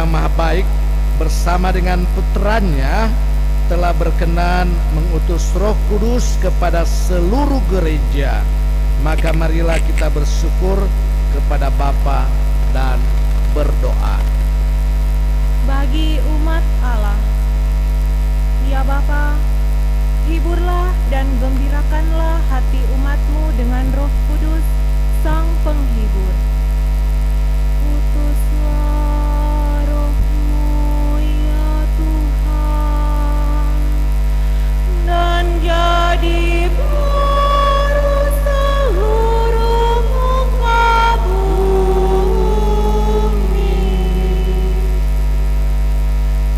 yang maha baik bersama dengan putranya telah berkenan mengutus Roh Kudus kepada seluruh gereja. Maka marilah kita bersyukur kepada Bapa dan berdoa. Bagi umat Allah, ya Bapa, hiburlah dan gembirakanlah hati umat-Mu dengan Roh Kudus, Sang Penghibur. Utuslah Roh-Mu ya Tuhan, dan jadi baru seluruh muka bumi.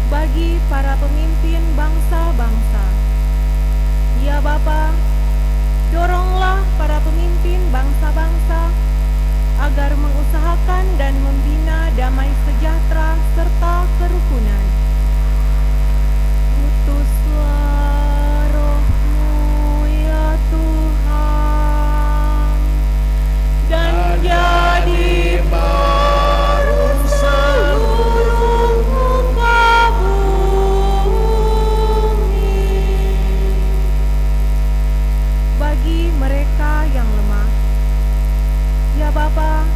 Bagi para pemimpin bangsa-bangsa, ya Bapa, doronglah para pemimpin bangsa-bangsa agar mengusahakan dan membina damai sejahtera serta kerukunan. Utuslah Roh-Mu ya Tuhan, dan jadi baru seluruh muka bumi. Bagi mereka yang lemah, ya Bapa,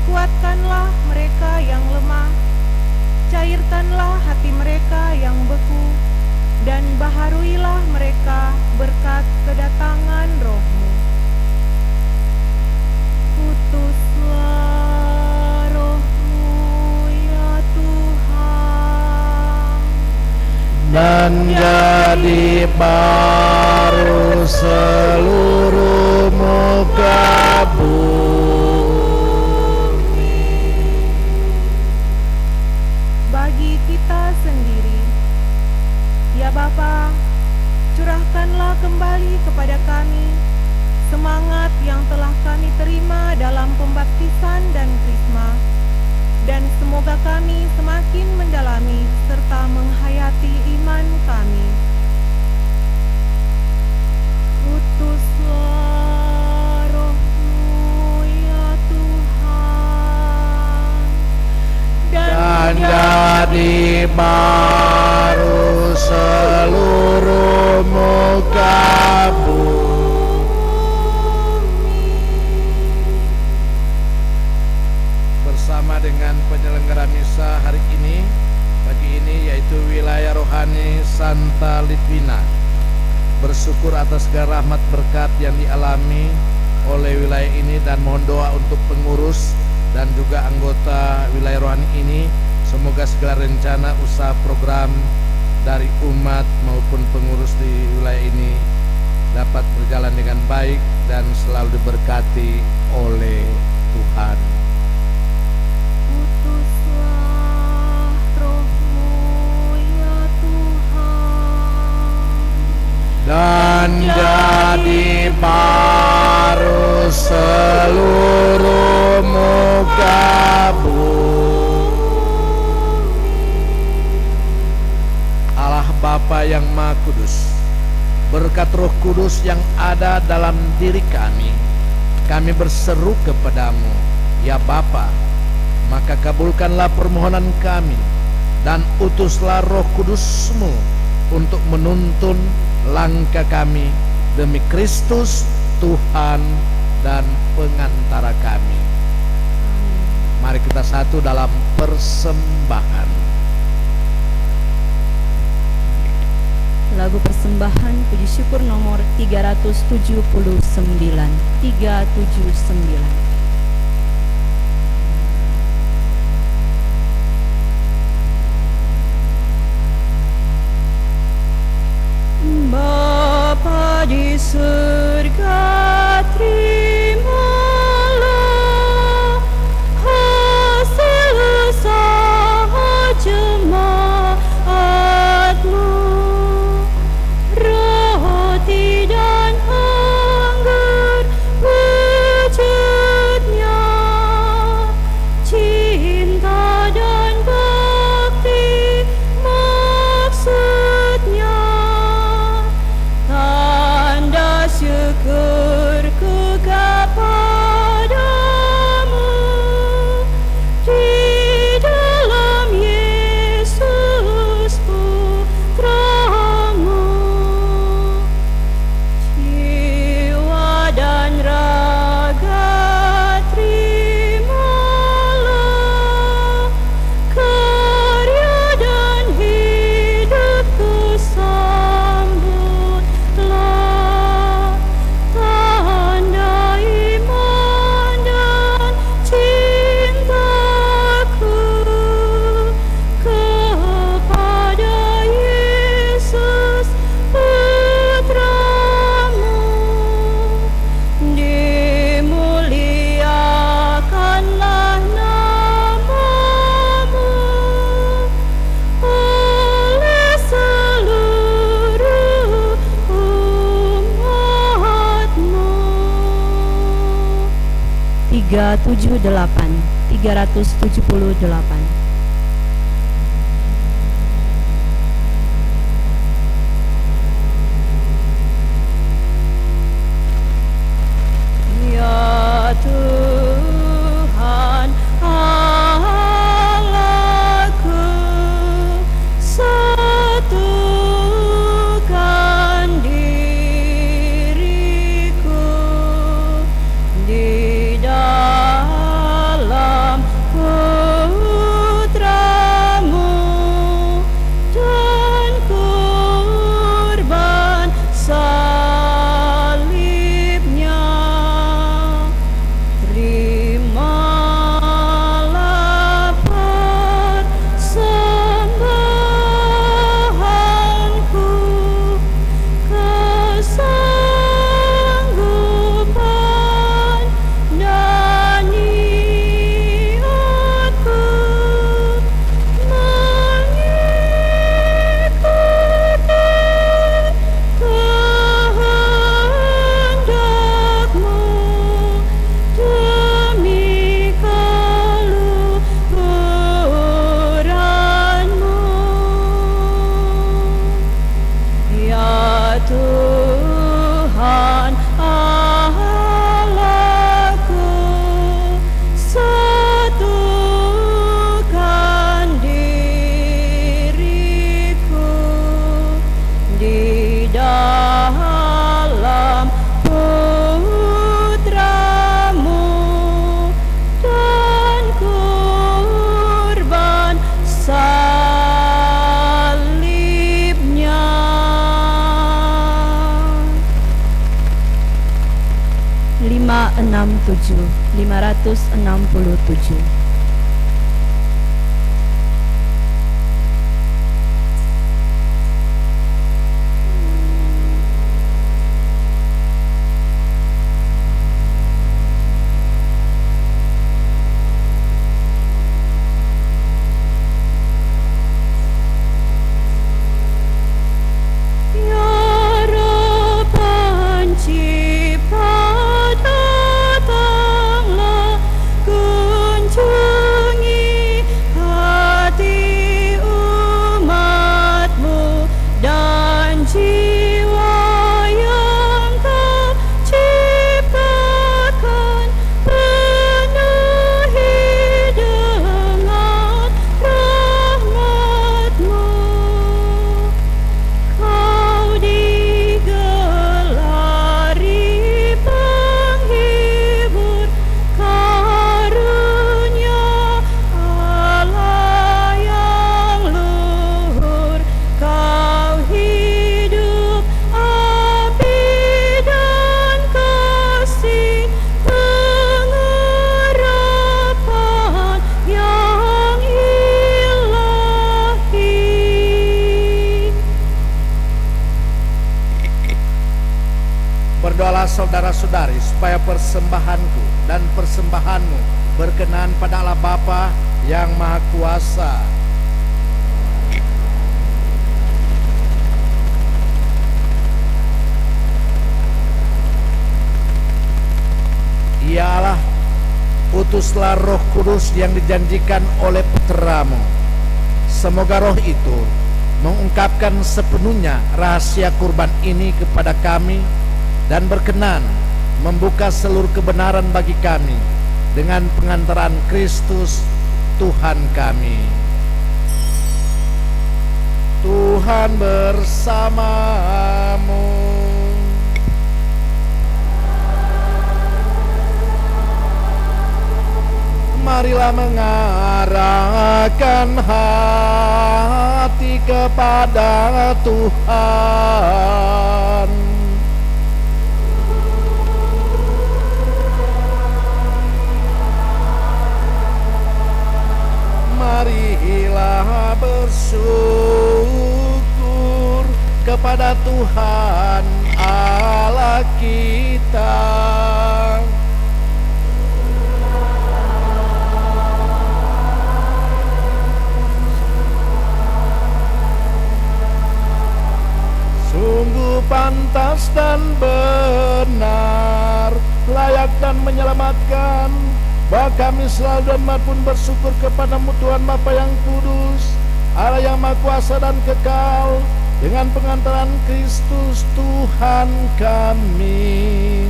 kuatkanlah mereka yang lemah, cairkanlah hati mereka yang beku, dan baharuilah mereka berkat kedatangan Roh-Mu. Utuslah Roh-Mu ya Tuhan, Dan jadi baru seluruh muka bumi. bagi kita sendiri, ya Bapa, curahkanlah kembali kepada kami semangat yang telah kami terima dalam pembaptisan dan krisma, dan semoga kami semakin mendalami serta menghayati iman kami. Utuslah Roh-Mu ya Tuhan, Dan jadi baru seluruh muka bumi. Bersama dengan penyelenggara misa hari ini, pagi ini, yaitu wilayah rohani Santa Litwina, bersyukur atas segala rahmat berkat yang dialami oleh wilayah ini dan mohon doa untuk pengurus dan juga anggota wilayah rohani ini. Semoga segala rencana, usaha, program dari umat maupun pengurus di wilayah ini dapat berjalan dengan baik dan selalu diberkati oleh Tuhan. Utuslah Roh-Mu ya Tuhan, Dan jadi baru seluruh muka bumi. Allah Bapa yang Maha Kudus, berkat Roh Kudus yang ada dalam diri kami berseru kepadamu, ya Bapa, maka kabulkanlah permohonan kami dan utuslah Roh Kudus-Mu untuk menuntun langkah kami demi Kristus Tuhan dan pengantara kami. Mari kita satu dalam persembahan. Lagu persembahan puji syukur nomor 379. 379. Bapa di surga, terimalah hasil usaha jemaat-Mu, roti dan anggur, puji 378. Ya Tuhan Allahku, satukan diriku di dalam putra-Mu dan kurban salibnya. Terimalah persembahanku, kesanggupan dan niatku mengikuti kehendak-Mu demi keluhuran-Mu. Ya Tuhan Allahku, satukan diriku di dalam putra-Mu dan kurban salibnya. 567. Ya Roh Pencipta, datanglah kunjungi hati umat-Mu dan jiwa yang terciptakan, penuhi dengan rahmat-Mu. Kau digelari penghibur karunia Allah yang luhur. Kau hidup abadi dan kasih pengharapan yang ilahi. Berdoalah saudara-saudari supaya persembahanku dan persembahanmu berkenan pada Allah Bapa yang Maha Kuasa. Ya Allah, utuslah Roh Kudus yang dijanjikan oleh Putra-Mu. Semoga Roh itu mengungkapkan sepenuhnya rahasia kurban ini kepada kami dan berkenan membuka seluruh kebenaran bagi kami dengan pengantaran Kristus Tuhan kami. Tuhan bersamamu. Marilah mengarahkan hati kepada Tuhan. Marilah bersyukur kepada Tuhan Allah kita. Sungguh pantas dan benar, layak dan menyelamatkan bahwa kami selalu dan pun bersyukur kepadamu Tuhan Bapa yang kudus, Allah yang Maha Kuasa dan kekal, dengan pengantaran Kristus Tuhan kami.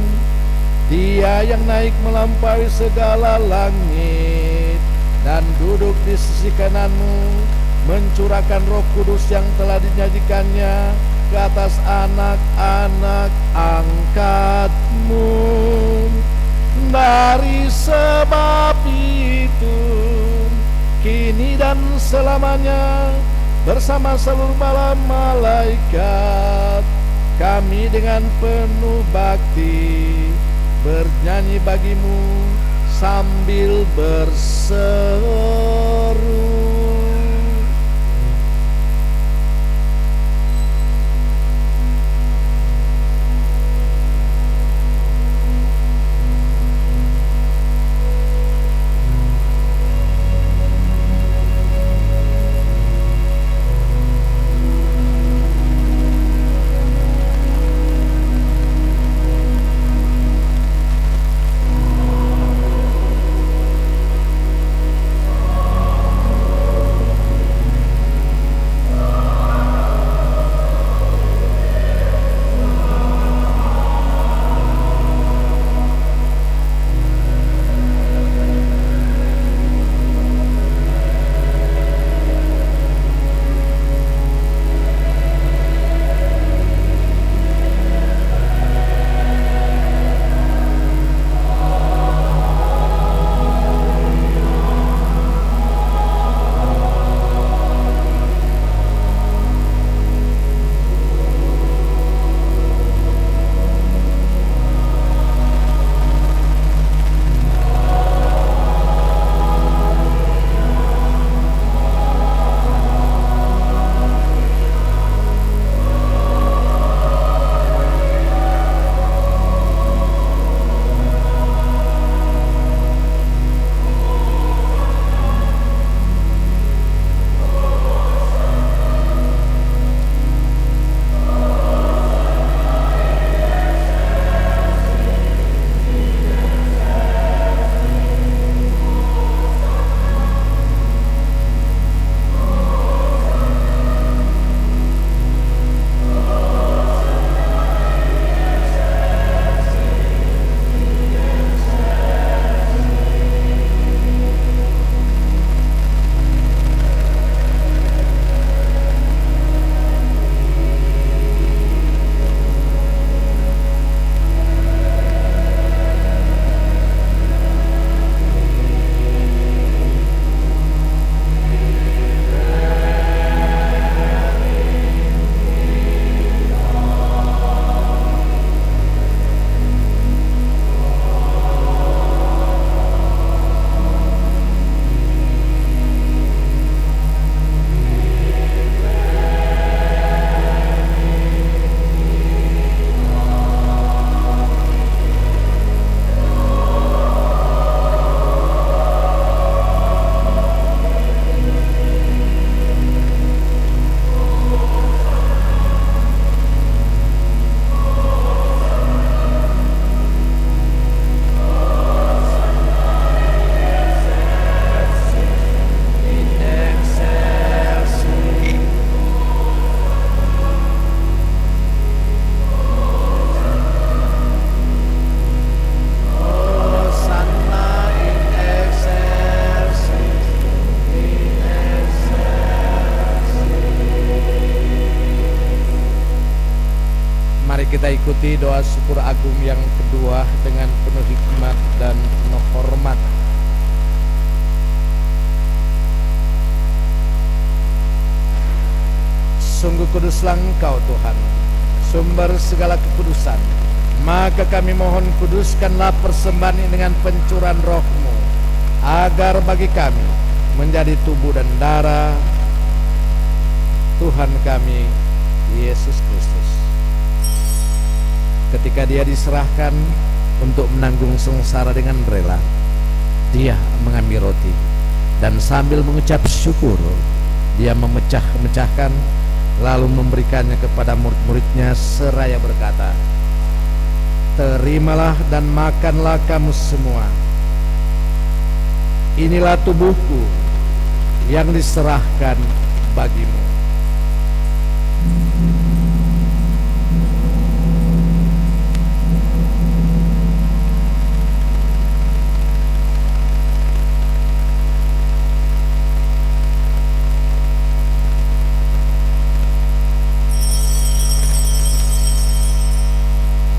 Dia yang naik melampaui segala langit dan duduk di sisi kananmu, mencurahkan Roh Kudus yang telah dijanjikannya ke atas anak-anak angkatmu. Dari sebab itu, kini dan selamanya, bersama seluruh bala malaikat, kami dengan penuh bakti bernyanyi bagimu sambil berseru. kita ikuti doa syukur agung yang kedua dengan penuh hikmat dan penuh hormat. Sungguh kuduslah Engkau Tuhan, sumber segala kekudusan. Maka kami mohon kuduskanlah persembahan ini dengan pencurahan Roh-Mu, agar bagi kami menjadi tubuh dan darah Tuhan kami Yesus Kristus. Ketika Dia diserahkan untuk menanggung sengsara dengan rela, Dia mengambil roti dan sambil mengucap syukur, Dia memecahkan lalu memberikannya kepada murid-muridnya seraya berkata, "Terimalah dan makanlah kamu semua. inilah tubuhku yang diserahkan bagimu.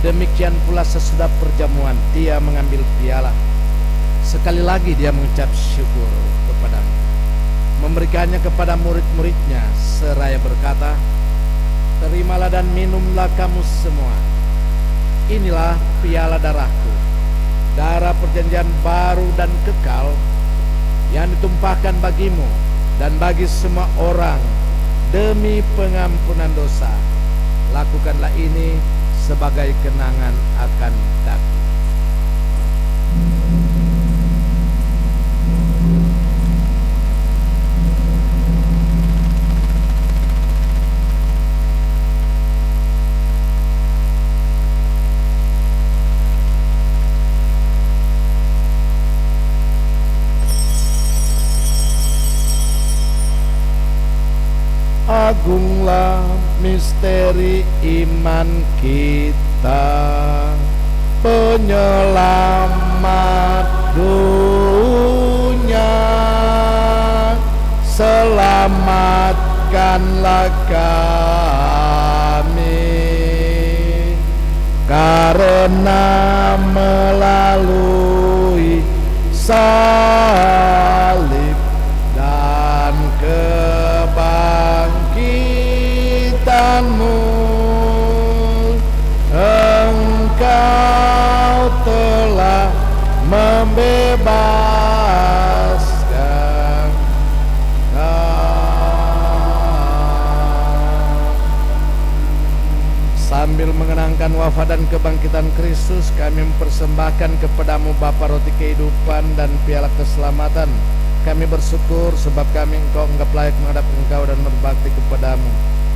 Demikian pula sesudah perjamuan dia mengambil piala. Sekali lagi dia mengucap syukur kepadamu, memberikannya kepada murid-muridnya seraya berkata, terimalah dan minumlah kamu semua. Inilah piala darahku, darah perjanjian baru dan kekal yang ditumpahkan bagimu dan bagi semua orang demi pengampunan dosa. Lakukanlah ini sebagai kenangan akan daku. Agunglah misteri iman kita, penyelamat dunia. Selamatkanlah kami, karena melalui salib dan kebangkitanmu, Engkau telah membebaskan kami. Sambil mengenangkan wafat dan kebangkitan Kristus, kami mempersembahkan kepadamu Bapa roti kehidupan dan piala keselamatan. Kami bersyukur sebab kami Engkau anggap layak menghadap Engkau dan berbakti kepadamu.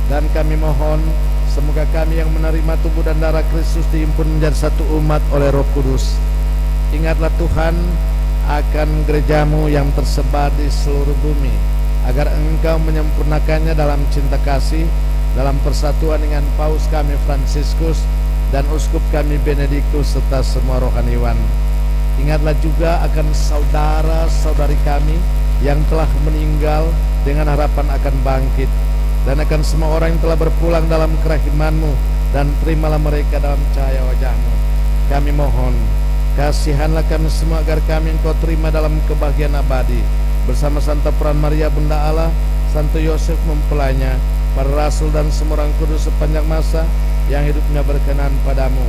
Dan kami mohon semoga kami yang menerima tubuh dan darah Kristus dihimpun menjadi satu umat oleh Roh Kudus. Ingatlah Tuhan akan gerejamu yang tersebar di seluruh bumi, agar Engkau menyempurnakannya dalam cinta kasih, dalam persatuan dengan Paus kami Fransiskus dan Uskup kami Benediktus serta semua rohaniwan. Ingatlah juga akan saudara-saudari kami yang telah meninggal dengan harapan akan bangkit, dan akan semua orang yang telah berpulang dalam kerahiman-Mu, dan terimalah mereka dalam cahaya wajah-Mu. Kami mohon, kasihanlah kami semua agar kami Engkau terima dalam kebahagiaan abadi bersama Santa Peran Maria Bunda Allah, Santo Yosef mempelainya, para rasul dan semua orang kudus sepanjang masa yang hidupnya berkenan padamu.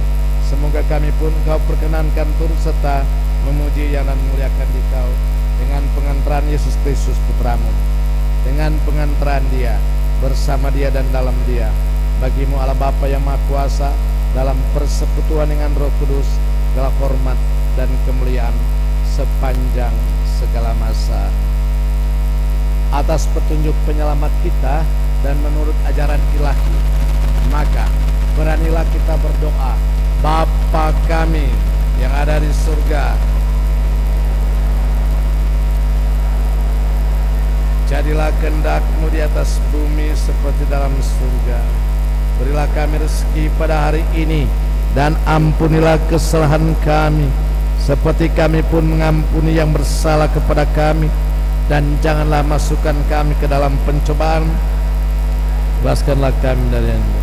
Semoga kami pun Engkau perkenankan turut serta memuji yang dan memuliakan Dikau dengan pengantaran Yesus Kristus Putramu, dengan pengantaran Dia, bersama Dia dan dalam Dia. Bagimu Allah Bapa yang Maha Kuasa, dalam persekutuan dengan Roh Kudus, segala hormat dan kemuliaan sepanjang segala masa. Atas petunjuk penyelamat kita dan menurut ajaran ilahi, maka beranilah kita berdoa. Bapa kami yang ada di surga, jadilah kehendak-Mu di atas bumi seperti dalam surga. Berilah kami rezeki pada hari ini, dan ampunilah kesalahan kami, seperti kami pun mengampuni yang bersalah kepada kami. Dan janganlah masukkan kami ke dalam pencobaan, bebaskanlah kami dari yang jahat.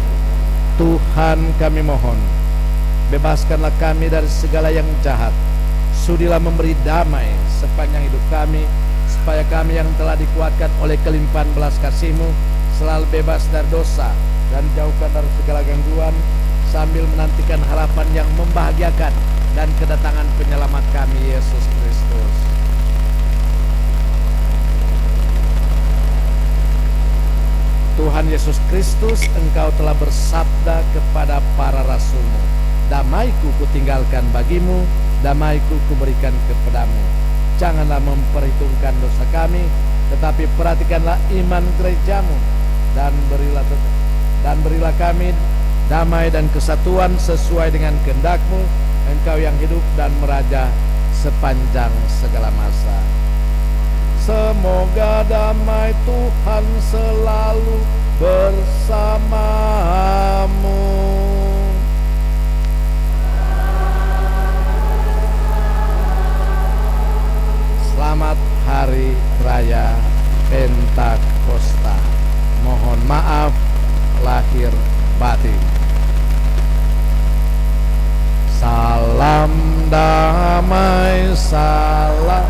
Tuhan kami mohon, bebaskanlah kami dari segala yang jahat. Sudilah memberi damai sepanjang hidup kami, supaya kami yang telah dikuatkan oleh kelimpahan belas kasih-Mu selalu bebas dari dosa dan jauhkan dari segala gangguan, sambil menantikan harapan yang membahagiakan dan kedatangan penyelamat kami, Yesus Kristus. Tuhan Yesus Kristus, Engkau telah bersabda kepada para rasul-Mu, damai-Ku kutinggalkan bagimu, damai-Ku kuberikan kepadamu. Janganlah memperhitungkan dosa kami, tetapi perhatikanlah iman gereja-Mu, dan berilah kami damai dan kesatuan sesuai dengan kehendak-Mu, Engkau yang hidup dan meraja sepanjang segala masa. Semoga damai Tuhan selalu bersamamu. Selamat Hari Raya Pentakosta. Mohon maaf lahir batin. Salam damai, salam,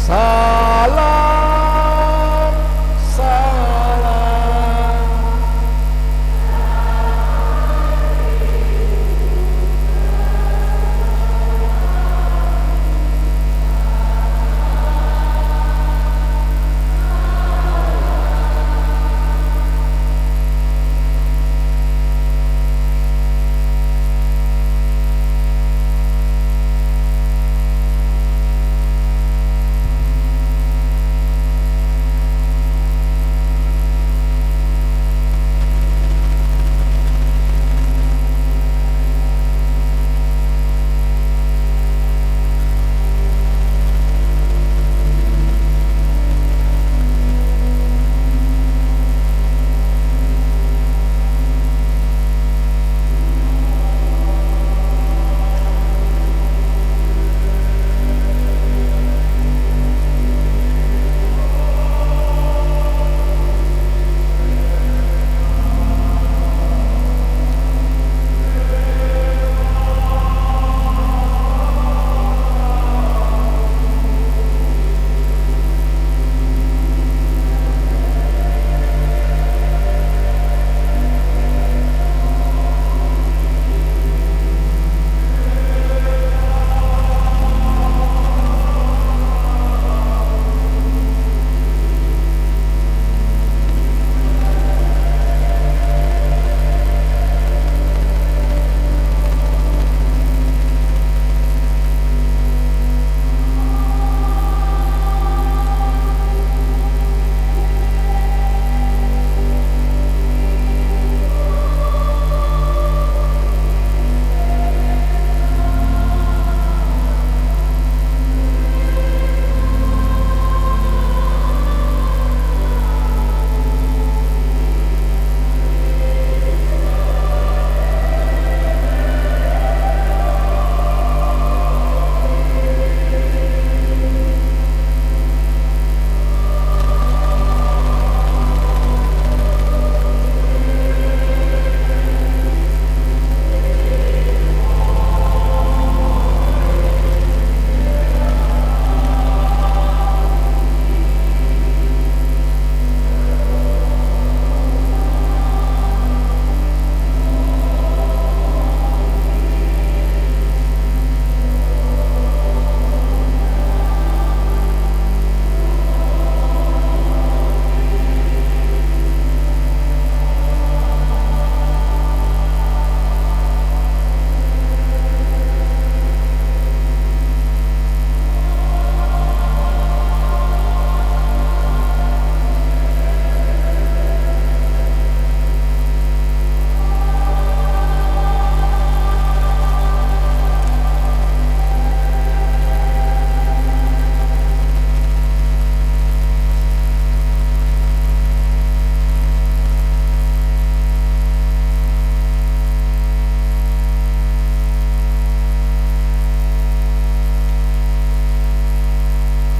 salam, salam.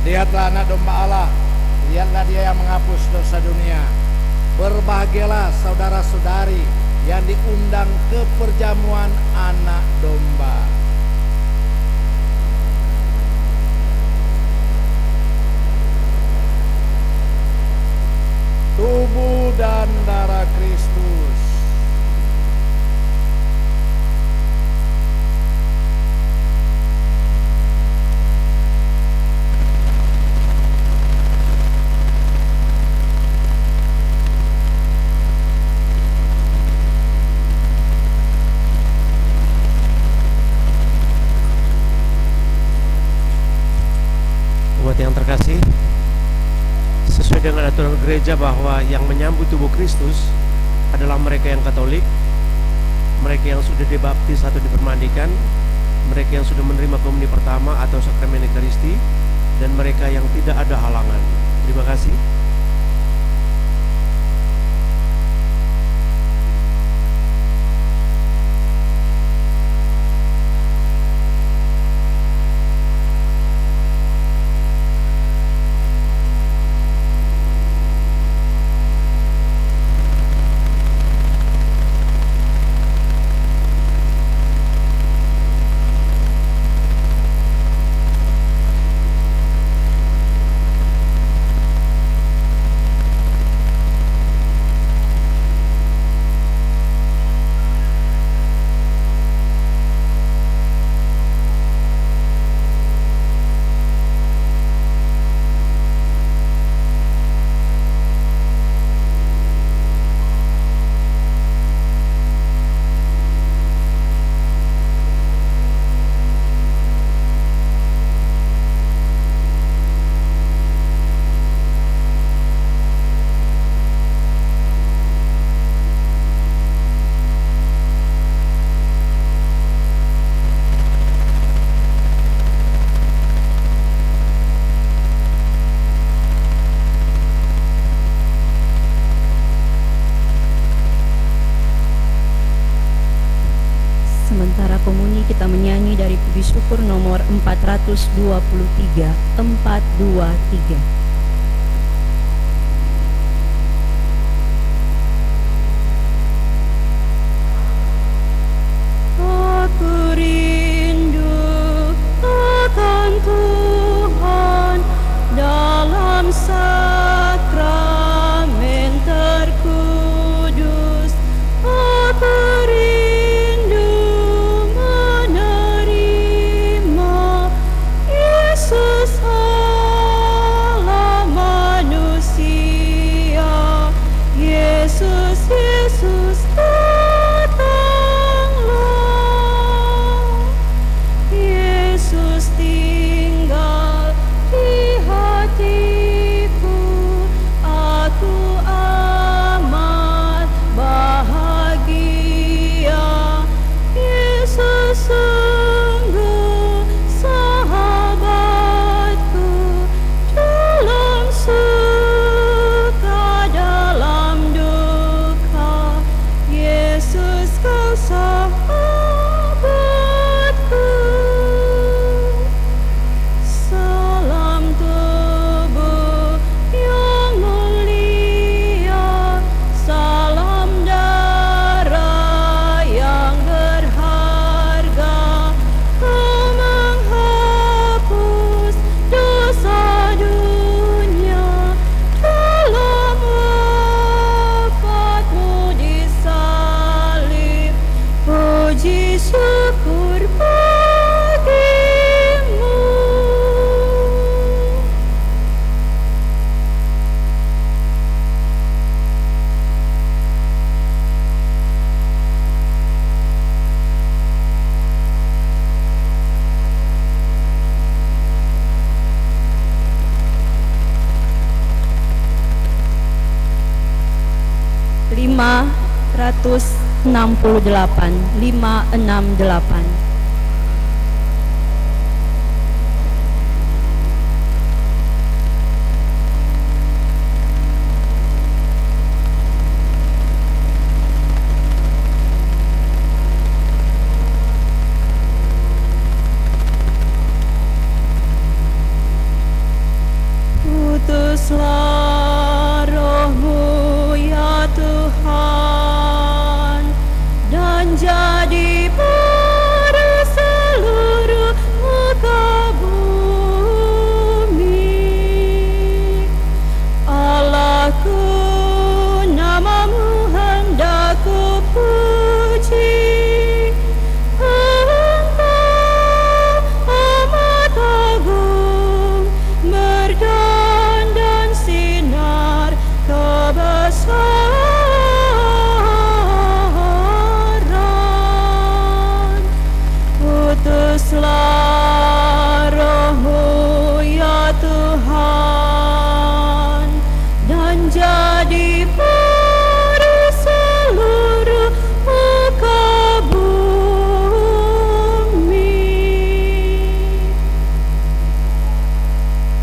Lihatlah anak domba Allah, lihatlah dia yang menghapus dosa dunia. Berbahagialah saudara-saudari yang diundang ke perjamuan anak domba. Tubuh dan darah Kristus. Umat yang terkasih, sesuai dengan aturan gereja bahwa yang menyambut tubuh Kristus adalah mereka yang Katolik, mereka yang sudah dibaptis atau dipermandikan, mereka yang sudah menerima komuni pertama atau sakramen Ekaristi, dan mereka yang tidak ada halangan. Terima kasih. Sementara komuni kita menyanyi dari puji syukur nomor 423, 423. Aku rindu akan Tuhan dalam sakramen terkudus. Aku rindu menerima Yesus Allah manusia. Yesus, Yesus datanglah. Yesus tinggal di hatiku. Aku amat bahagia. Yesus sungguh sahabatku dalam suka dalam duka. Yesus kau sahabatku. Salam tubuh yang mulia, salam darah yang berharga. Kau menghapus dosa dunia dalam wafatmu di salib. Puji syukur bagimu. Lima ratus 68, 568. Utuslah roh-Mu ya Tuhan, dan jadi pada seluruh muka bumi. Allahku, nama-Mu hendak ku puji. Engkau amat agung, berdan sinar kebesaran. Utuslah roh-Mu ya Tuhan, dan jadi pada seluruh muka bumi. 569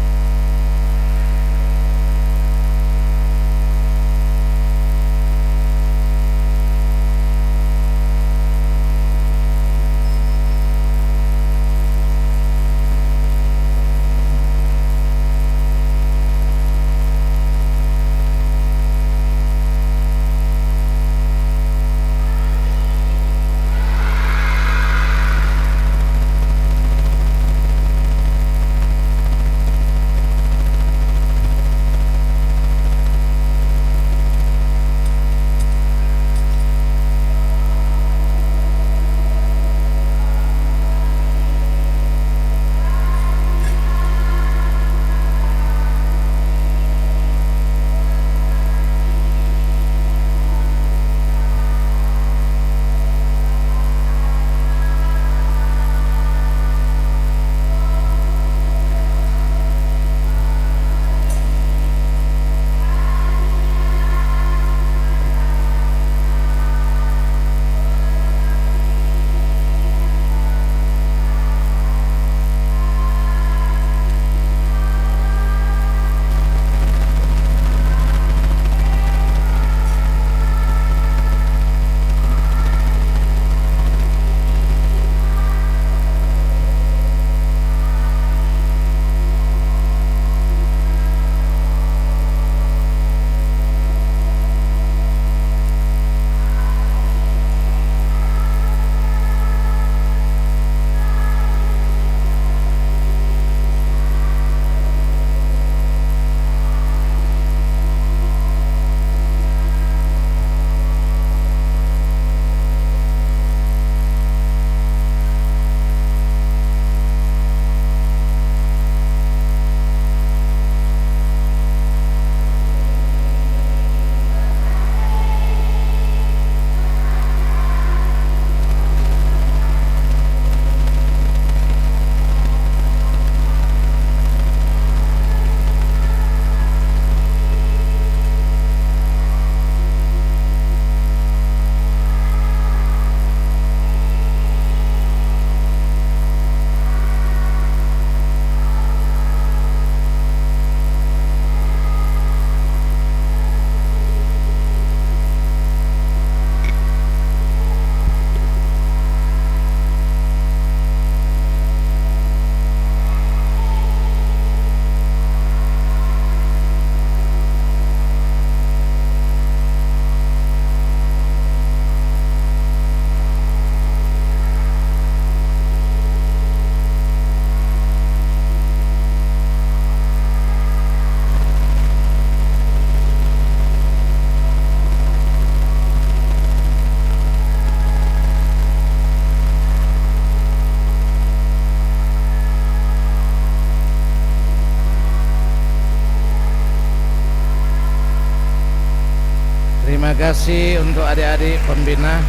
Terima kasih untuk adik-adik pembina.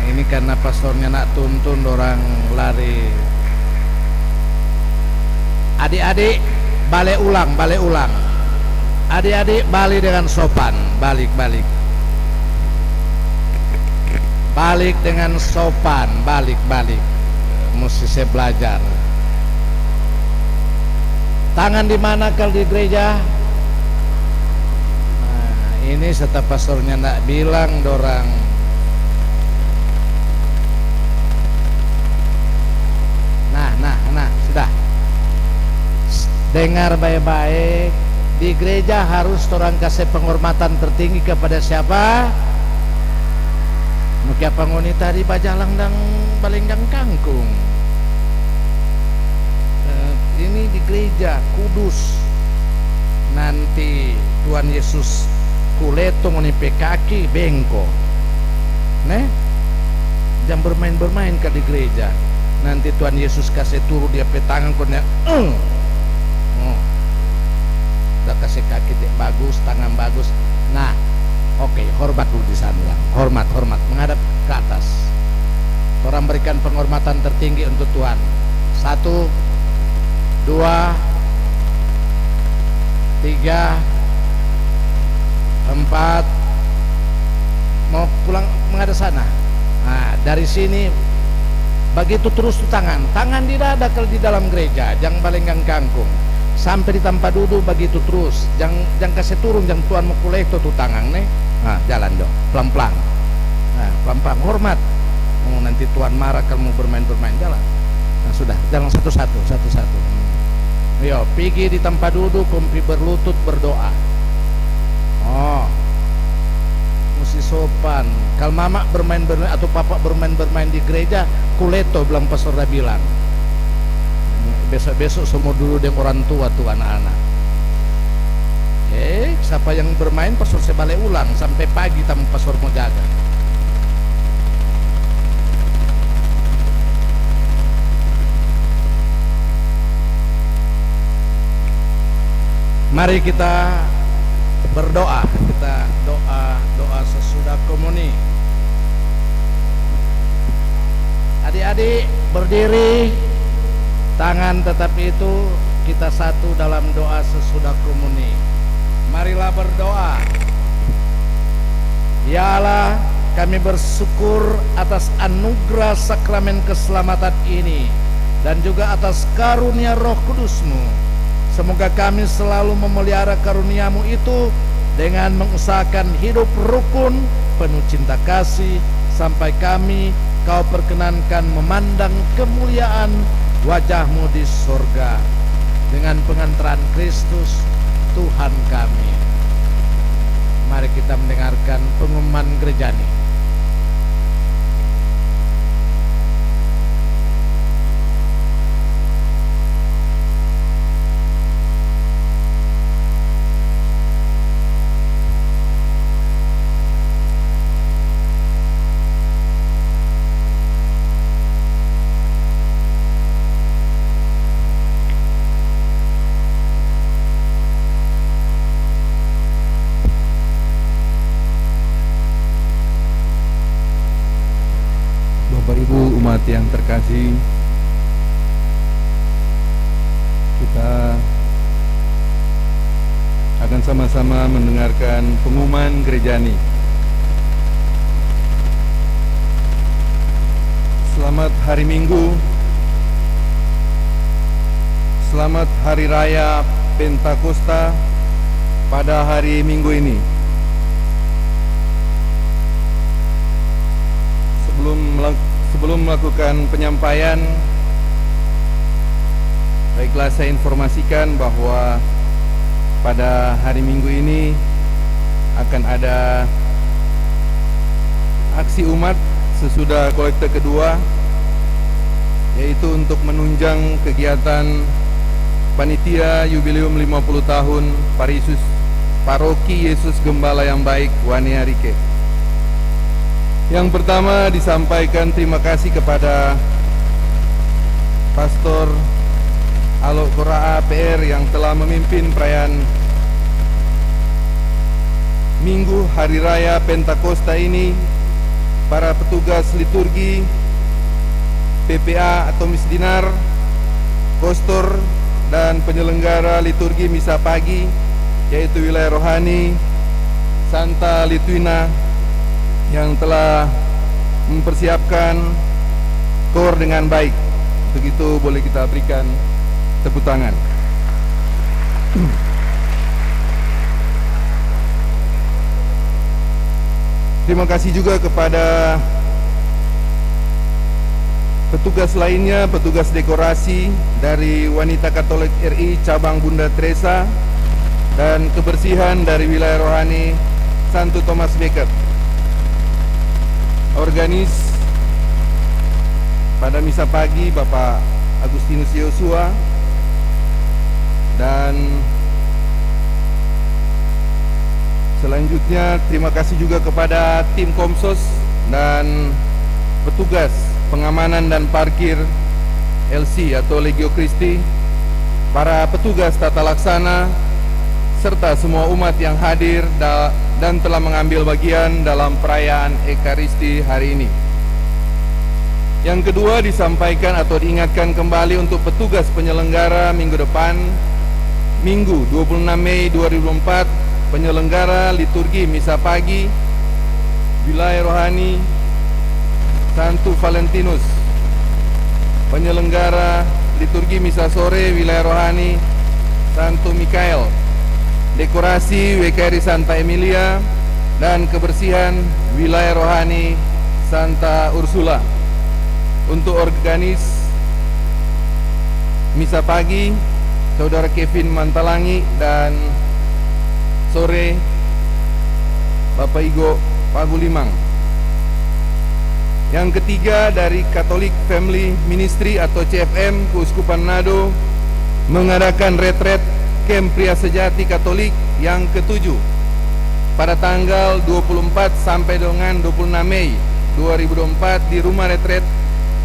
Ini karena pastornya nak tuntun orang lari. Adik-adik balik ulang. Adik-adik balik dengan sopan, balik dengan sopan, balik. Mesti saya belajar. Tangan di mana kalau di gereja? Nah, ini setelah pastornya nak bilang dorang. Nah, sudah. Dengar baik-baik. Di gereja harus orang kasih penghormatan tertinggi kepada siapa? Mukia pangoni tadi bajalang dan balenggang kangkung. Ini di gereja kudus. Nanti Tuhan Yesus kuletong ni kaki bengko. Jangan bermain-bermain ke di gereja. Nanti Tuhan Yesus kasih turu dia petangan konya. Udah kasih kaki bagus, tangan bagus. Nah, oke, hormat dulu di sana. Hormat, menghadap ke atas. Orang berikan penghormatan tertinggi untuk Tuhan. 1, 2, 3, 4. Mau pulang menghadap sana. Nah, dari sini begitu terus tuh tangan di dada kalau di dalam gereja, jangan balenggang kangkung. Sampai di tempat duduk begitu terus, jangan kasih turun, jangan Tuhan mau kulekto tuh tangan nih. Nah, jalan dong, pelan-pelan. Nah, pelan-pelan, hormat. Nanti Tuhan marah kalau mau bermain-bermain, jalan. Nah, sudah, jalan satu-satu. Yo, pergi di tempat duduk, kumpi berlutut berdoa. Mesti sopan. Kalau mama bermain-bermain atau papa bermain-bermain di gereja, kuleto bilang pastor dah bilang. Besok-besok semua dulu dengan orang tua tuh anak-anak. Siapa yang bermain pastor saya balik ulang sampai pagi tamu pastor mau jaga. Mari kita berdoa, kita doa sesudah komuni. Adik-adik berdiri, tangan tetapi itu kita satu dalam doa sesudah komuni. Marilah berdoa. Ya Allah, kami bersyukur atas anugerah sakramen keselamatan ini dan juga atas karunia Roh Kudus-Mu. Semoga kami selalu memelihara karunia-Mu itu dengan mengusahakan hidup rukun, penuh cinta kasih, sampai kami Kau perkenankan memandang kemuliaan wajah-Mu di sorga dengan pengantaran Kristus Tuhan kami. Mari kita mendengarkan pengumuman gerejani. Umat yang terkasih, kita akan sama-sama mendengarkan pengumuman gerejani. Selamat hari Minggu, selamat hari raya Pentakosta pada hari Minggu ini. Sebelum melakukan penyampaian, baiklah saya informasikan bahwa pada hari Minggu ini akan ada aksi umat sesudah kolekte kedua, yaitu untuk menunjang kegiatan panitia yubileum 50 tahun Paroki Yesus Gembala yang Baik Wania Rike. Yang pertama disampaikan terima kasih kepada Pastor Alok Koraa PR yang telah memimpin perayaan Hari Raya Pentakosta ini, para petugas liturgi, PPA atau Misdinar, Kostor, dan penyelenggara liturgi misa pagi, yaitu wilayah rohani Santa Litwina, yang telah mempersiapkan KOR dengan baik. Begitu boleh kita berikan tepuk tangan. Terima kasih juga kepada petugas lainnya, petugas dekorasi dari Wanita Katolik RI Cabang Bunda Teresa, dan kebersihan dari wilayah rohani Santo Thomas Becket. Organis pada misa pagi Bapak Agustinus Yosua, dan selanjutnya terima kasih juga kepada tim Komsos dan petugas pengamanan dan parkir LC atau Legio Christi, para petugas tata laksana, serta semua umat yang hadir dan telah mengambil bagian dalam perayaan Ekaristi hari ini. Yang kedua, disampaikan atau diingatkan kembali untuk petugas penyelenggara minggu depan, Minggu 26 Mei 2024, penyelenggara liturgi misa pagi wilayah rohani Santo Valentinus, penyelenggara liturgi misa sore wilayah rohani Santo Mikael, dekorasi WKRI Santa Emilia, dan kebersihan wilayah rohani Santa Ursula. Untuk organis misa pagi, Saudara Kevin Mantalangi, dan sore Bapak Igo Pagulimang. Yang ketiga, dari Catholic Family Ministry atau CFM Keuskupan Manado mengadakan retret Camp Pria Sejati Katolik yang ke-7 pada tanggal 24 sampai dengan 26 Mei 2024 di Rumah Retret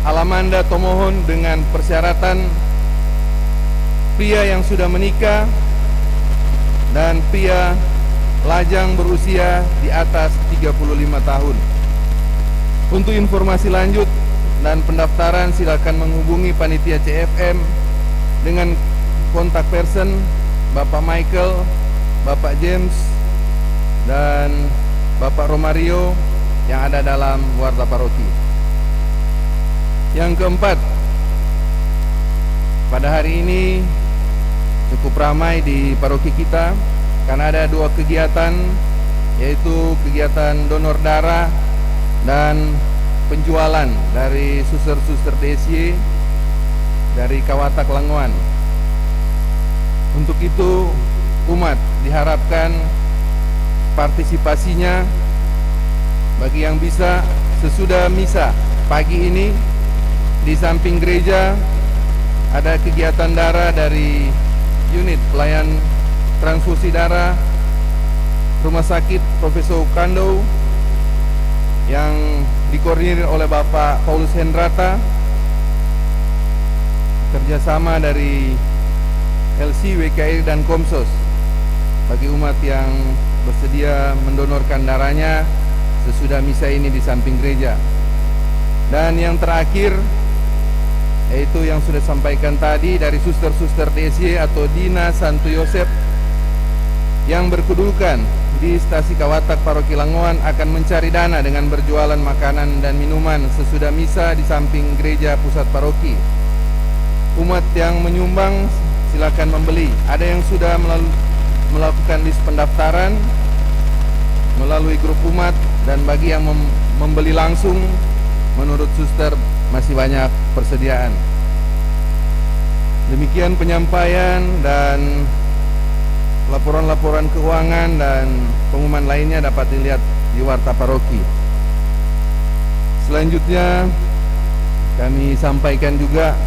Alamanda Tomohon, dengan persyaratan pria yang sudah menikah dan pria lajang berusia di atas 35 tahun. Untuk informasi lanjut dan pendaftaran silakan menghubungi panitia CFM dengan kontak person Bapak Michael, Bapak James, dan Bapak Romario yang ada dalam warta paroki. Yang keempat, pada hari ini cukup ramai di paroki kita karena ada dua kegiatan, yaitu kegiatan donor darah dan penjualan dari suster-suster DSY dari Kawatak Langoan. Untuk itu umat diharapkan partisipasinya bagi yang bisa sesudah misa pagi ini. Di samping gereja ada kegiatan darah dari unit pelayan transfusi darah Rumah Sakit Profesor Kando yang dikoordinir oleh Bapak Paulus Hendrata, kerjasama dari LC, WKI, dan Komsos bagi umat yang bersedia mendonorkan darahnya sesudah misa ini di samping gereja. Dan yang terakhir, yaitu yang sudah sampaikan tadi dari suster-suster DSY atau Dina Santo Yosep yang berkedudukan di Stasi Kawatak Paroki Langoan akan mencari dana dengan berjualan makanan dan minuman sesudah misa di samping gereja pusat paroki. Umat yang menyumbang silakan membeli. Ada yang sudah melakukan list pendaftaran melalui grup umat, dan bagi yang membeli langsung menurut suster masih banyak persediaan. Demikian penyampaian, dan laporan-laporan keuangan dan pengumuman lainnya dapat dilihat di warta paroki. Selanjutnya kami sampaikan juga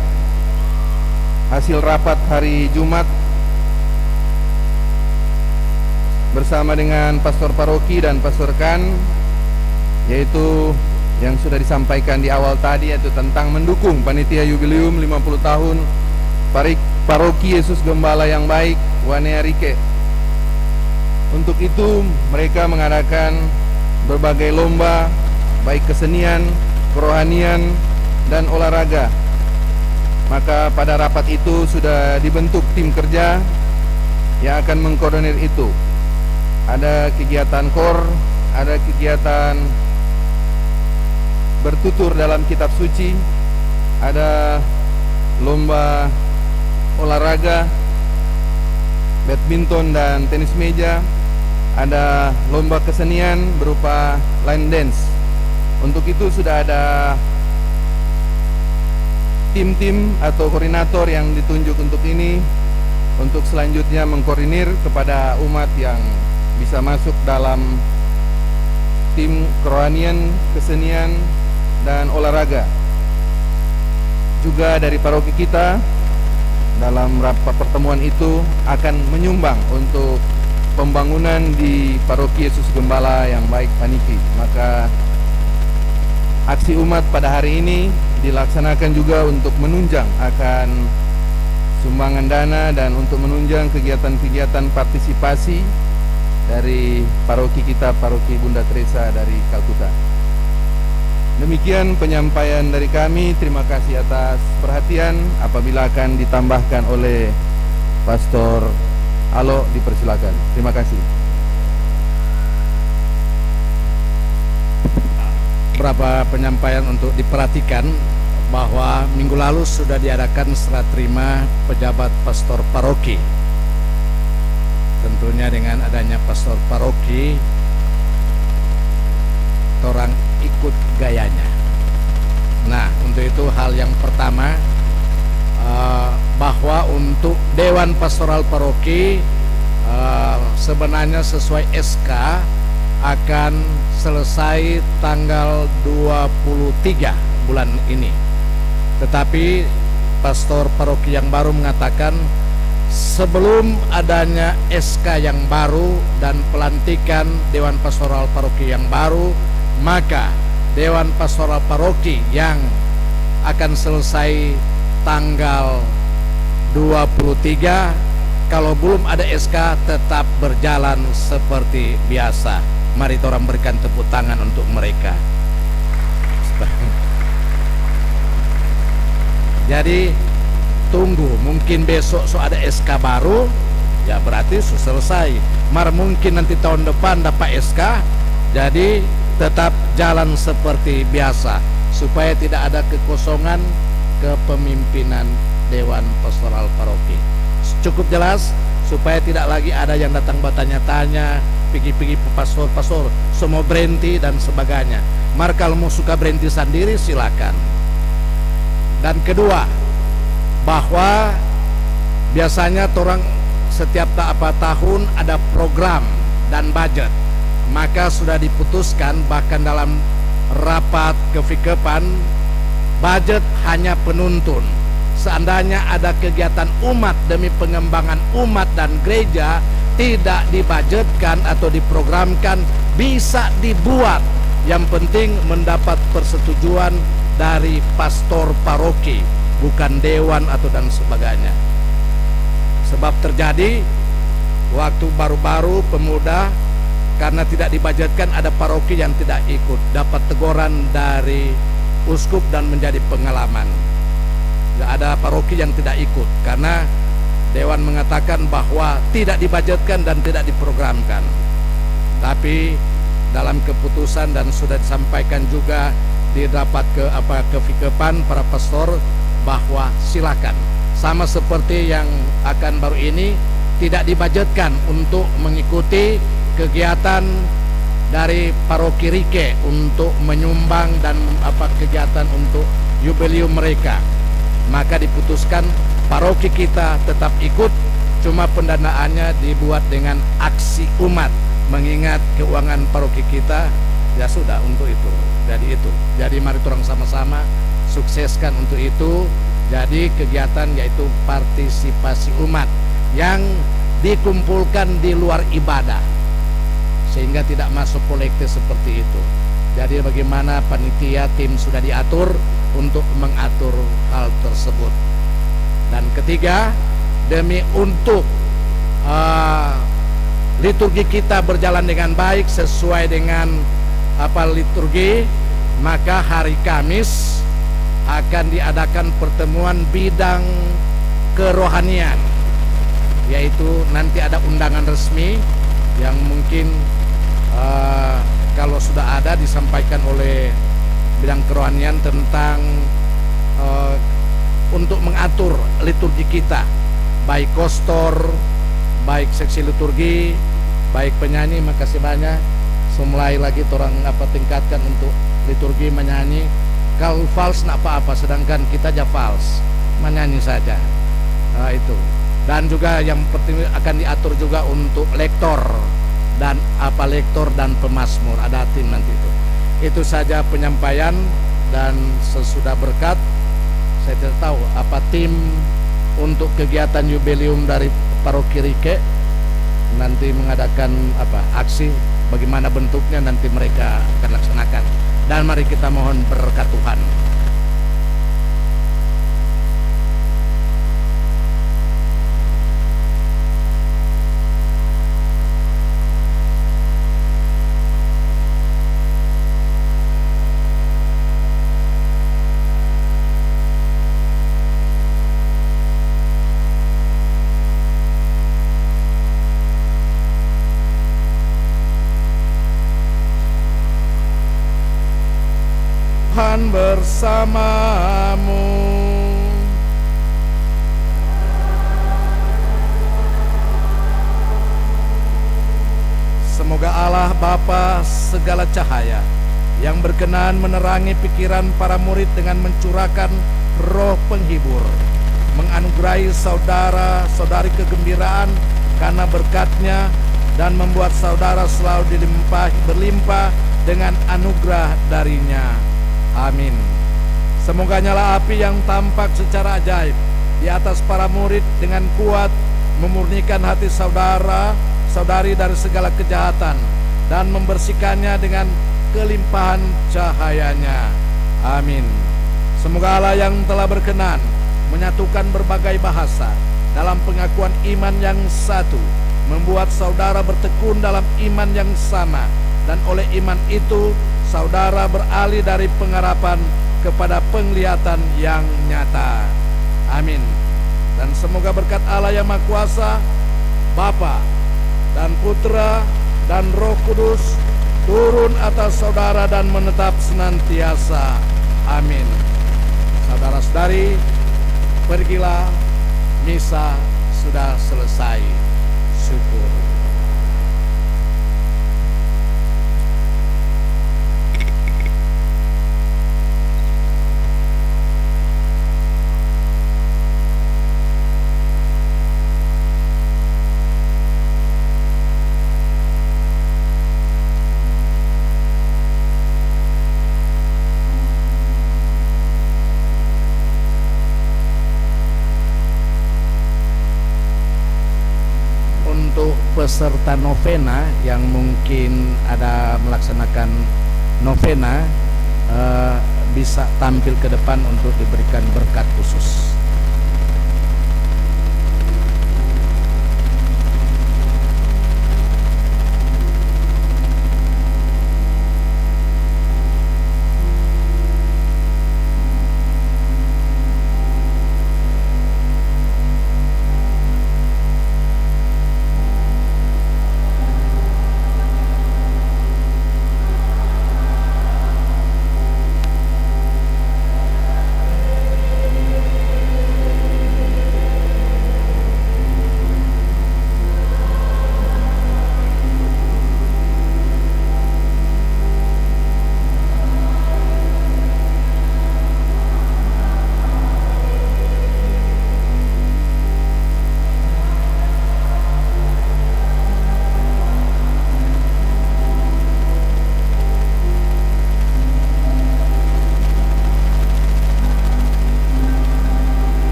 hasil rapat hari Jumat bersama dengan pastor paroki dan pastor kan, yaitu yang sudah disampaikan di awal tadi, yaitu tentang mendukung panitia jubileum 50 tahun paroki Yesus Gembala yang Baik Wanea Rike. Untuk itu mereka mengadakan berbagai lomba, baik kesenian, kerohanian, dan olahraga. Maka pada rapat itu sudah dibentuk tim kerja yang akan mengkoordinir itu. Ada kegiatan kor, ada kegiatan bertutur dalam kitab suci, ada lomba olahraga, badminton dan tenis meja, ada lomba kesenian berupa line dance. Untuk itu sudah ada tim-tim atau koordinator yang ditunjuk untuk ini, untuk selanjutnya mengkoordinir kepada umat yang bisa masuk dalam tim kerohanian, kesenian, dan olahraga. Juga dari paroki kita dalam rapat pertemuan itu akan menyumbang untuk pembangunan di paroki Yesus Gembala yang baik Paniki. Maka aksi umat pada hari ini dilaksanakan juga untuk menunjang akan sumbangan dana dan untuk menunjang kegiatan-kegiatan partisipasi dari paroki kita, paroki Bunda Teresa dari Kalkuta. Demikian penyampaian dari kami. Terima kasih atas perhatian. Apabila akan ditambahkan oleh Pastor Alo, dipersilakan. Terima kasih. Beberapa penyampaian untuk diperhatikan bahwa minggu lalu sudah diadakan serah terima pejabat pastor paroki. Tentunya dengan adanya pastor paroki, orang ikut gayanya. Nah, untuk itu hal yang pertama, bahwa untuk Dewan Pastoral Paroki sebenarnya sesuai SK akan selesai tanggal 23 bulan ini. Tetapi pastor paroki yang baru mengatakan sebelum adanya SK yang baru dan pelantikan Dewan Pastoral Paroki yang baru, maka Dewan Pastoral Paroki yang akan selesai tanggal 23, kalau belum ada SK tetap berjalan seperti biasa. Mari orang berikan tepuk tangan untuk mereka. Jadi tunggu, mungkin besok ada SK baru, ya berarti sudah selesai. Mungkin nanti tahun depan dapat SK, jadi tetap jalan seperti biasa supaya tidak ada kekosongan kepemimpinan Dewan Pastoral Paroki. Cukup jelas supaya tidak lagi ada yang datang bertanya-tanya, pergi-pergi pastor semua berhenti dan sebagainya. Maka kalau mau suka berhenti sendiri silakan. Dan kedua, bahwa biasanya orang setiap tahun ada program dan budget. Maka sudah diputuskan bahkan dalam rapat kefikepan, budget hanya penuntun. Seandainya ada kegiatan umat demi pengembangan umat dan gereja tidak dibudgetkan atau diprogramkan, bisa dibuat. Yang penting mendapat persetujuan dari pastor paroki, bukan dewan atau dan sebagainya. Sebab terjadi waktu baru-baru pemuda, karena tidak dibudgetkan, ada paroki yang tidak ikut, dapat teguran dari uskup dan menjadi pengalaman. Tidak ada paroki yang tidak ikut karena dewan mengatakan bahwa tidak dibudgetkan dan tidak diprogramkan. Tapi dalam keputusan dan sudah disampaikan juga di rapat kefikepan para pastor bahwa silakan, sama seperti yang akan baru ini tidak dibudgetkan untuk mengikuti kegiatan dari paroki Rike untuk menyumbang dan kegiatan untuk jubileum mereka. Maka diputuskan paroki kita tetap ikut, cuma pendanaannya dibuat dengan aksi umat, mengingat keuangan paroki kita. Ya sudah, untuk itu. Jadi mari orang sama-sama sukseskan untuk itu. Jadi kegiatan yaitu partisipasi umat yang dikumpulkan di luar ibadah, sehingga tidak masuk kolektif seperti itu. Jadi bagaimana panitia tim sudah diatur untuk mengatur hal tersebut. Dan ketiga, demi untuk liturgi kita berjalan dengan baik sesuai dengan liturgi, maka hari Kamis akan diadakan pertemuan bidang kerohanian, yaitu nanti ada undangan resmi yang mungkin kalau sudah ada disampaikan oleh bidang kerohanian tentang untuk mengatur liturgi kita, baik kostor, baik seksi liturgi, baik penyanyi. Makasih banyak. Mulai lagi orang tingkatkan untuk liturgi menyanyi. Kalau fals nak apa-apa, sedangkan kita aja fals, menyanyi saja. Itu. Dan juga yang penting akan diatur juga untuk lektor dan lektor dan pemazmur, ada tim nanti itu. Itu saja penyampaian, dan sesudah berkat saya tidak tahu apa tim untuk kegiatan jubileum dari Paroki Rike nanti mengadakan aksi, bagaimana bentuknya nanti mereka akan laksanakan. Dan mari kita mohon berkat Tuhan. Tuhan bersamamu. Semoga Allah Bapa segala cahaya yang berkenan menerangi pikiran para murid dengan mencurahkan roh penghibur, menganugerahi saudara-saudari kegembiraan karena berkatnya, dan membuat saudara selalu berlimpah dengan anugerah darinya. Amin. Semoga nyala api yang tampak secara ajaib di atas para murid dengan kuat memurnikan hati saudara-saudari dari segala kejahatan dan membersihkannya dengan kelimpahan cahayanya. Amin. Semoga Allah yang telah berkenan menyatukan berbagai bahasa dalam pengakuan iman yang satu, membuat saudara bertekun dalam iman yang sama, dan oleh iman itu saudara beralih dari pengharapan kepada penglihatan yang nyata. Amin. Dan semoga berkat Allah yang Maha Kuasa, Bapa dan Putra dan Roh Kudus turun atas saudara dan menetap senantiasa. Amin. Saudara-saudari, pergilah, misa sudah selesai. Syukur. Untuk peserta novena yang mungkin ada melaksanakan novena bisa tampil ke depan untuk diberikan berkat khusus.